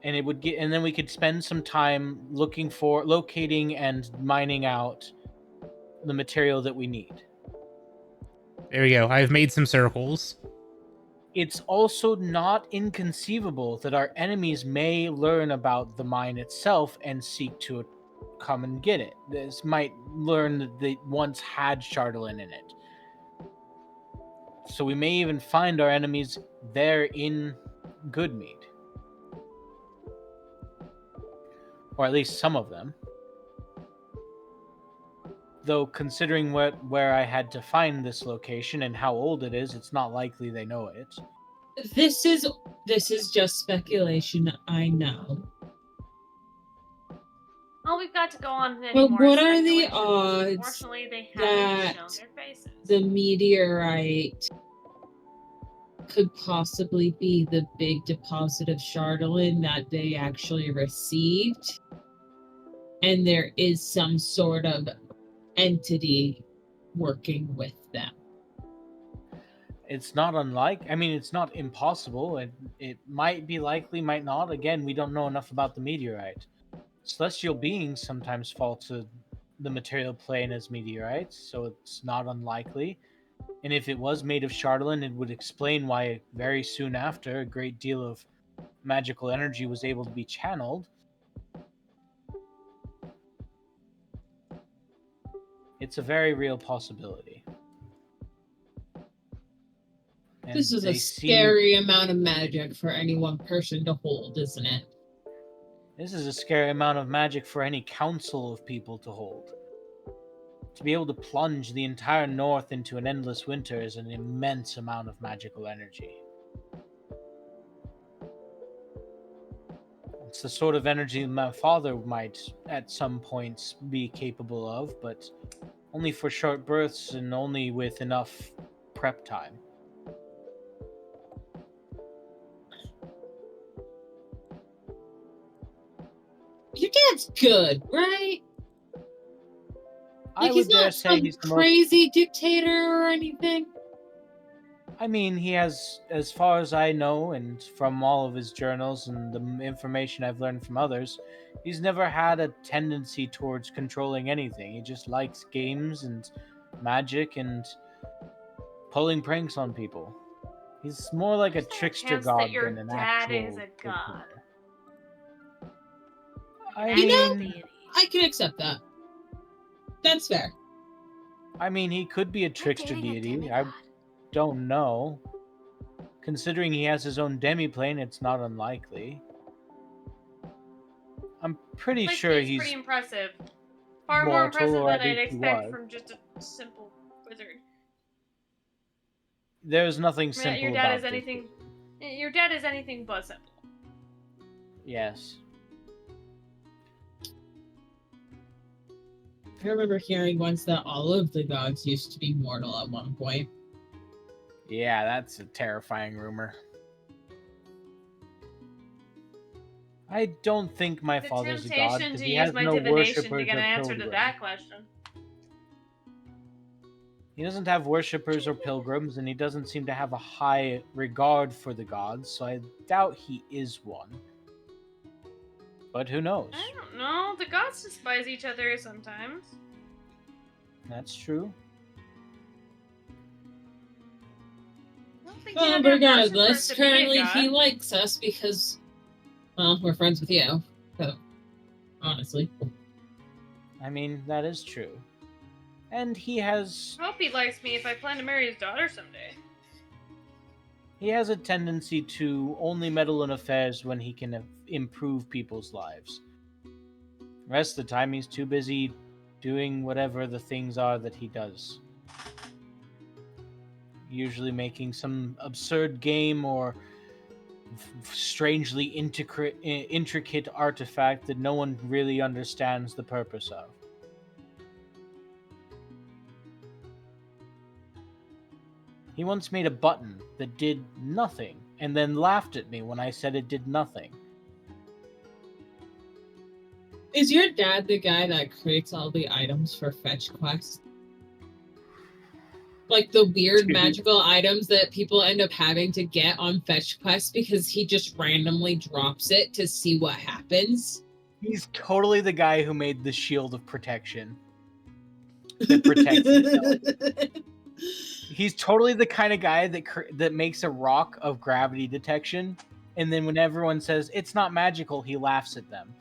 And then we could spend some time locating and mining out the material that we need. There we go. I've made some circles. It's also not inconceivable that our enemies may learn about the mine itself and seek to come and get it. This might learn that they once had Chardalyn in it. So we may even find our enemies there in Goodmead. Or at least some of them. Though considering where I had to find this location and how old it is, it's not likely they know it. This is just speculation, I know. All we've got to go on But anymore. what is are the speculation. odds Unfortunately, they haven't that shown their faces. the meteorite could possibly be the big deposit of Chardalyn that they actually received? And there is some sort of entity working with them. It's not it's not impossible. It might be likely, might not. Again, we don't know enough about the meteorite. Celestial beings sometimes fall to the material plane as meteorites, so it's not unlikely. And if it was made of Chardalyn, it would explain why very soon after a great deal of magical energy was able to be channeled. It's a very real possibility. And this is a scary amount of magic for any one person to hold, isn't it? This is a scary amount of magic for any council of people to hold. To be able to plunge the entire north into an endless winter is an immense amount of magical energy. It's the sort of energy my father might, at some points, be capable of, but only for short bursts and only with enough prep time. Your dad's good, right? I he's would dare not say some he's the crazy dictator or anything. I mean, he has, as far as I know, and from all of his journals and the information I've learned from others, he's never had a tendency towards controlling anything. He just likes games and magic and pulling pranks on people. He's more like a trickster god than an actual. Your dad is a god. I can accept that. That's fair. I mean, he could be a trickster deity. I don't know. Considering he has his own demiplane, it's not unlikely. I'm pretty sure he's pretty impressive. Far more impressive than I'd expect from just a simple wizard. There's nothing simple your dad about is anything Your dad is anything but simple. Yes. I remember hearing once that all of the gods used to be mortal at one point. Yeah, that's a terrifying rumor. I don't think my The father's a god temptation because to he use has my no divination worshippers to get or an answer to pilgrims. that question. He doesn't have worshippers or pilgrims, and he doesn't seem to have a high regard for the gods, so I doubt he is one. But who knows? I don't know. The gods despise each other sometimes. That's true. I don't think you Well, have to have regardless, worshippers to be a currently god. he likes us because, well, we're friends with you. So, honestly. I mean, that is true. And he has I hope he likes me if I plan to marry his daughter someday. a tendency to only meddle in affairs when he can improve people's lives. The rest of the time, he's too busy doing whatever the things are that he does. Usually making some absurd game or strangely intricate artifact that no one really understands the purpose of. He once made a button that did nothing and then laughed at me when I said it did nothing. Is your dad the guy that creates all the items for Fetch Quest? Like the weird Dude. magical items that people end up having to get on Fetch Quest because he just randomly drops it to see what happens? He's totally the guy who made the shield of protection. That protects himself. He's totally the kind of guy that makes a rock of gravity detection, and then when everyone says it's not magical, he laughs at them.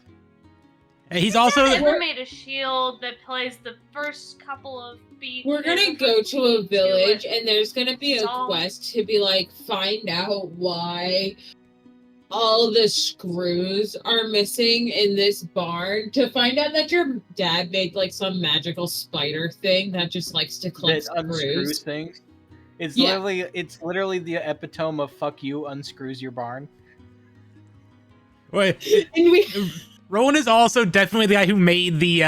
He's also I've ever made a shield that plays the first couple of beats. We're gonna go to a village and there's gonna be a quest to be like, find out why all the screws are missing in this barn, to find out that your dad made like some magical spider thing that just likes to collect That unscrews screws. things. It's Yeah. literally the epitome of fuck you, unscrews your barn. Wait, And we Rowan is also definitely the guy who made the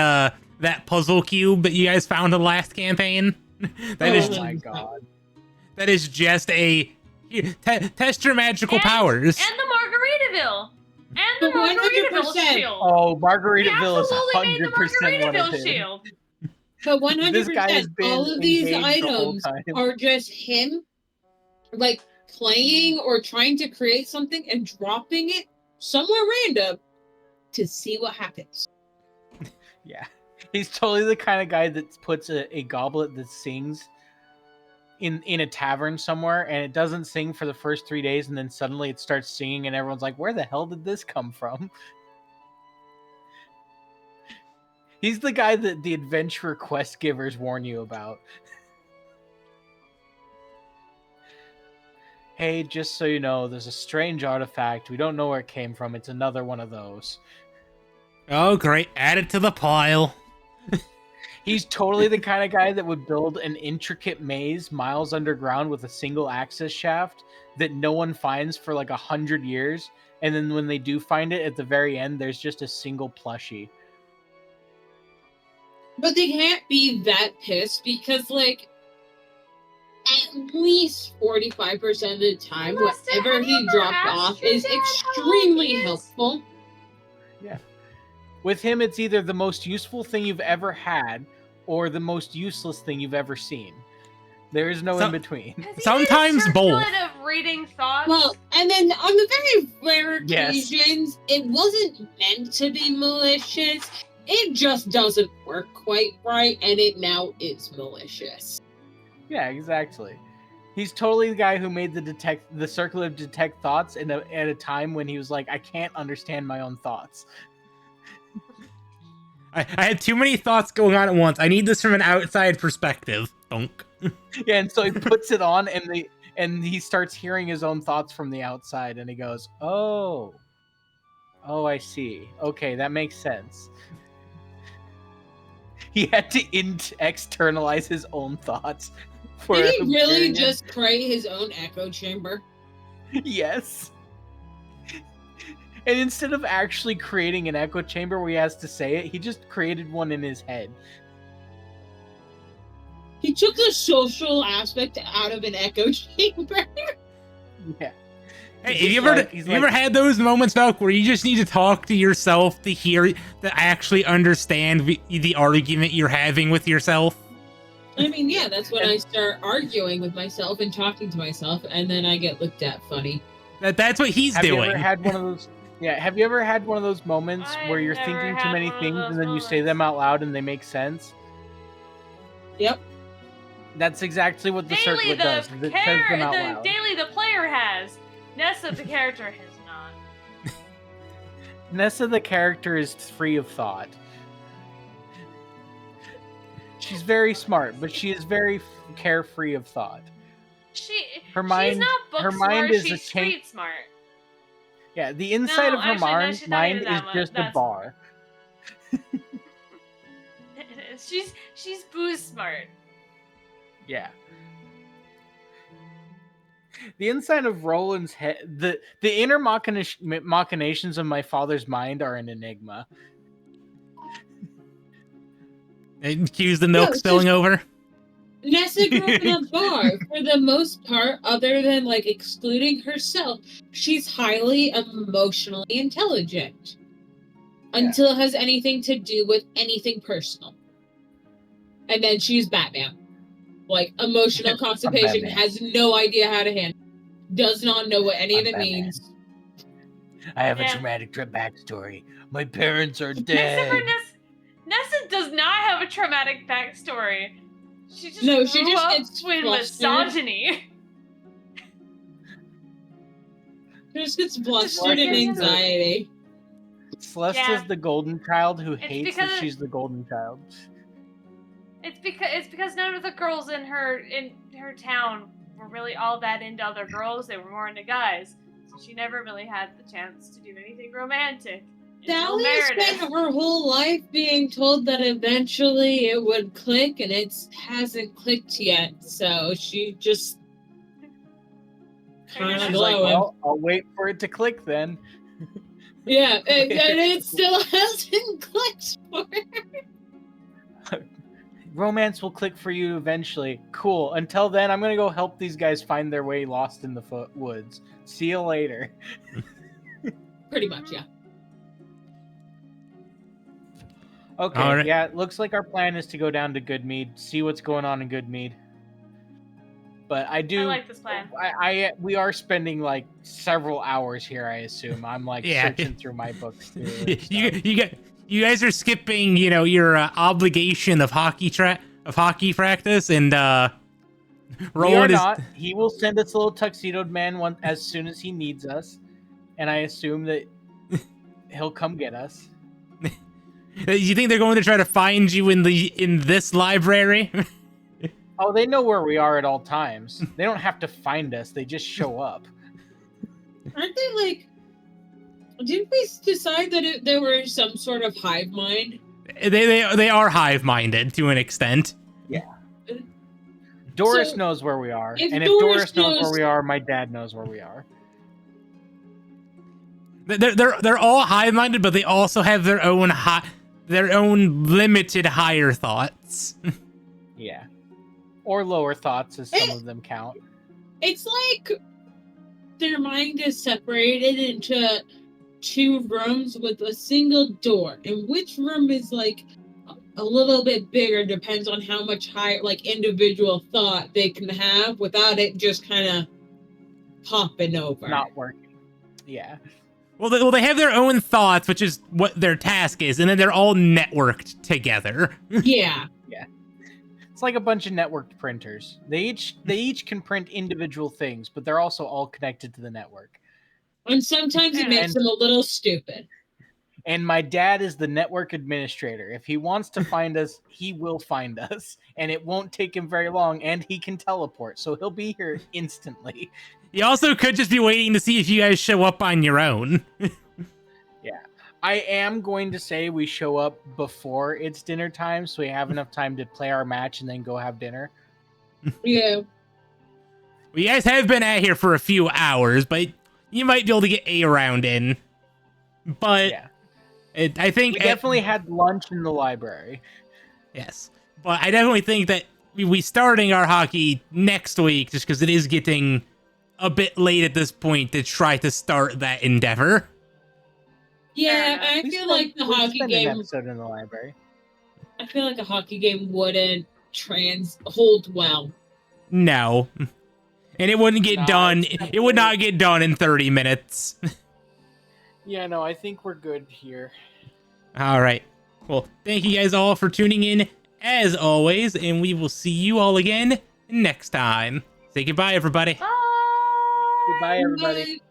that puzzle cube that you guys found in the last campaign. That is Oh my god. that is just a test your magical powers. And the Margaritaville. And the But 100%. Margaritaville shield. Oh, He Margaritaville is absolutely made the 100% one of Margaritaville his. shield. But This guy has 100%, been all of these engaged the whole items time. are just him, like, playing or trying to create something and dropping it somewhere random to see what happens. Yeah. He's totally the kind of guy that puts a goblet that sings in a tavern somewhere, and it doesn't sing for the first 3 days, and then suddenly it starts singing, and everyone's like, where the hell did this come from? He's the guy that the adventurer quest givers warn you about. Hey, just so you know, there's a strange artifact. We don't know where it came from. It's another one of those. Oh, great. Add it to the pile. He's totally the kind of guy that would build an intricate maze miles underground with a single access shaft that no one finds for like 100 years. And then when they do find it, at the very end, there's just a single plushie. But they can't be that pissed because, like, at least 45% of the time, Melissa, whatever have you he ever dropped asked off your is dad how old extremely he is? helpful. With him, it's either the most useful thing you've ever had or the most useless thing you've ever seen. There is no in between. Has he Sometimes made a both. circlet of reading thoughts? Well, and then on the very rare Yes. occasions, it wasn't meant to be malicious. It just doesn't work quite right, and it now is malicious. Yeah, exactly. He's totally the guy who made the circle of detect thoughts at a time when he was like, I can't understand my own thoughts. I had too many thoughts going on at once. I need this from an outside perspective. Thunk. Yeah, and so he puts it on, and he starts hearing his own thoughts from the outside, and he goes, "Oh, I see. Okay, that makes sense." He had to externalize his own thoughts. For Did he a really period. just create his own echo chamber? Yes. And instead of actually creating an echo chamber where he has to say it, he just created one in his head. He took the social aspect out of an echo chamber. Yeah. Hey, He's have you just ever like- he's you ever like- had those moments, Valk, where you just need to talk to yourself to hear to actually understand the argument you're having with yourself? I mean, yeah, that's when I start arguing with myself and talking to myself, and then I get looked at funny. That's what he's Have you doing. ever had one of those? Yeah. Have you ever had one of those moments I've where you're never thinking too had many one of things those and then you say moments. them out loud and they make sense? Yep. That's exactly what the Daily circlet does. It says them out loud. daily the player has. Nessa the character has not. Nessa the character is free of thought. She's very smart, but she is very carefree of thought. She's mind- not book her smart, mind is a she's street smart. Yeah, the inside No, of her actually, no, she's not mind even is that much. just a That's- bar. She's booze smart. Yeah. The inside of Roland's head, the inner machinations of my father's mind are an enigma. It cues the milk No, spilling over. Nessa grew up in a bar. For the most part, other than like excluding herself, she's highly emotionally intelligent. Until it has anything to do with anything personal. And then she's Batman. Like, emotional constipation, Batman. has no idea how to handle it. Does not know what any of I'm it Batman. means. I have Yeah. a traumatic backstory. My parents are Except dead. for Nessa does not have a traumatic backstory. She just No, she grew just up gets with flustered. misogyny. She just gets flustered and like- anxiety. Celeste Yeah. is the golden child who hates that because- she's the golden child. It's because none of the girls in her town were really all that into other girls. They were more into guys. So she never really had the chance to do anything romantic. Until Dahlia spent her whole life being told that eventually it would click, and it hasn't clicked yet. So she just kind of She's like, glowing. well, I'll wait for it to click then. Yeah, and it still hasn't clicked for her. Romance will click for you eventually. Cool. Until then, I'm gonna go help these guys find their way lost in the woods. See you later. Pretty much, yeah. Okay, All right. yeah, it looks like our plan is to go down to Goodmead, see what's going on in Goodmead. But I do, I like this plan. we are spending like several hours here. I assume I'm like Yeah. searching through my books. Too, and stuff. You guys are skipping, your obligation of hockey practice, and We are Roland is. not. He will send us a little tuxedoed man as soon as he needs us, and I assume that he'll come get us. You think they're going to try to find you in this library? Oh, they know where we are at all times. They don't have to find us; they just show up. Aren't they like? Didn't we decide that there were some sort of hive mind? They are hive-minded to an extent. Doris So, knows where we are, if and if Doris Doris knows where knows- we are, my dad knows where we are. They're all hive-minded, but they also have their own limited higher thoughts. Yeah, or lower thoughts, as some of them count. It's like their mind is separated into two rooms with a single door, and which room is like a little bit bigger depends on how much higher, like, individual thought they can have without it just kind of popping over. Not working. Yeah. Well, they have their own thoughts, which is what their task is, and then they're all networked together. Yeah. It's like a bunch of networked printers. They each can print individual things, but they're also all connected to the network. And sometimes it makes And- them a little stupid. And my dad is the network administrator. If he wants to find us, he will find us, and it won't take him very long. And he can teleport, so he'll be here instantly. You also could just be waiting to see if you guys show up on your own. I am going to say we show up before it's dinner time, so we have enough time to play our match and then go have dinner. Yeah. Well, you guys have been at here for a few hours, but you might be able to get a round in. But Yeah. I think We definitely had lunch in the library. yes, but I definitely think that we starting our hockey next week, just because it is getting a bit late at this point to try to start that endeavor. Yeah, I We feel spent- like the we hockey spent an game. episode in the library. I feel like a hockey game wouldn't hold well. No, and it wouldn't get Nah, done. it's It would not get done in 30 minutes. Yeah, no, I think we're good here. All right. Well, thank you guys all for tuning in as always, and we will see you all again next time. Say goodbye, everybody. Bye. Goodbye, everybody. Bye.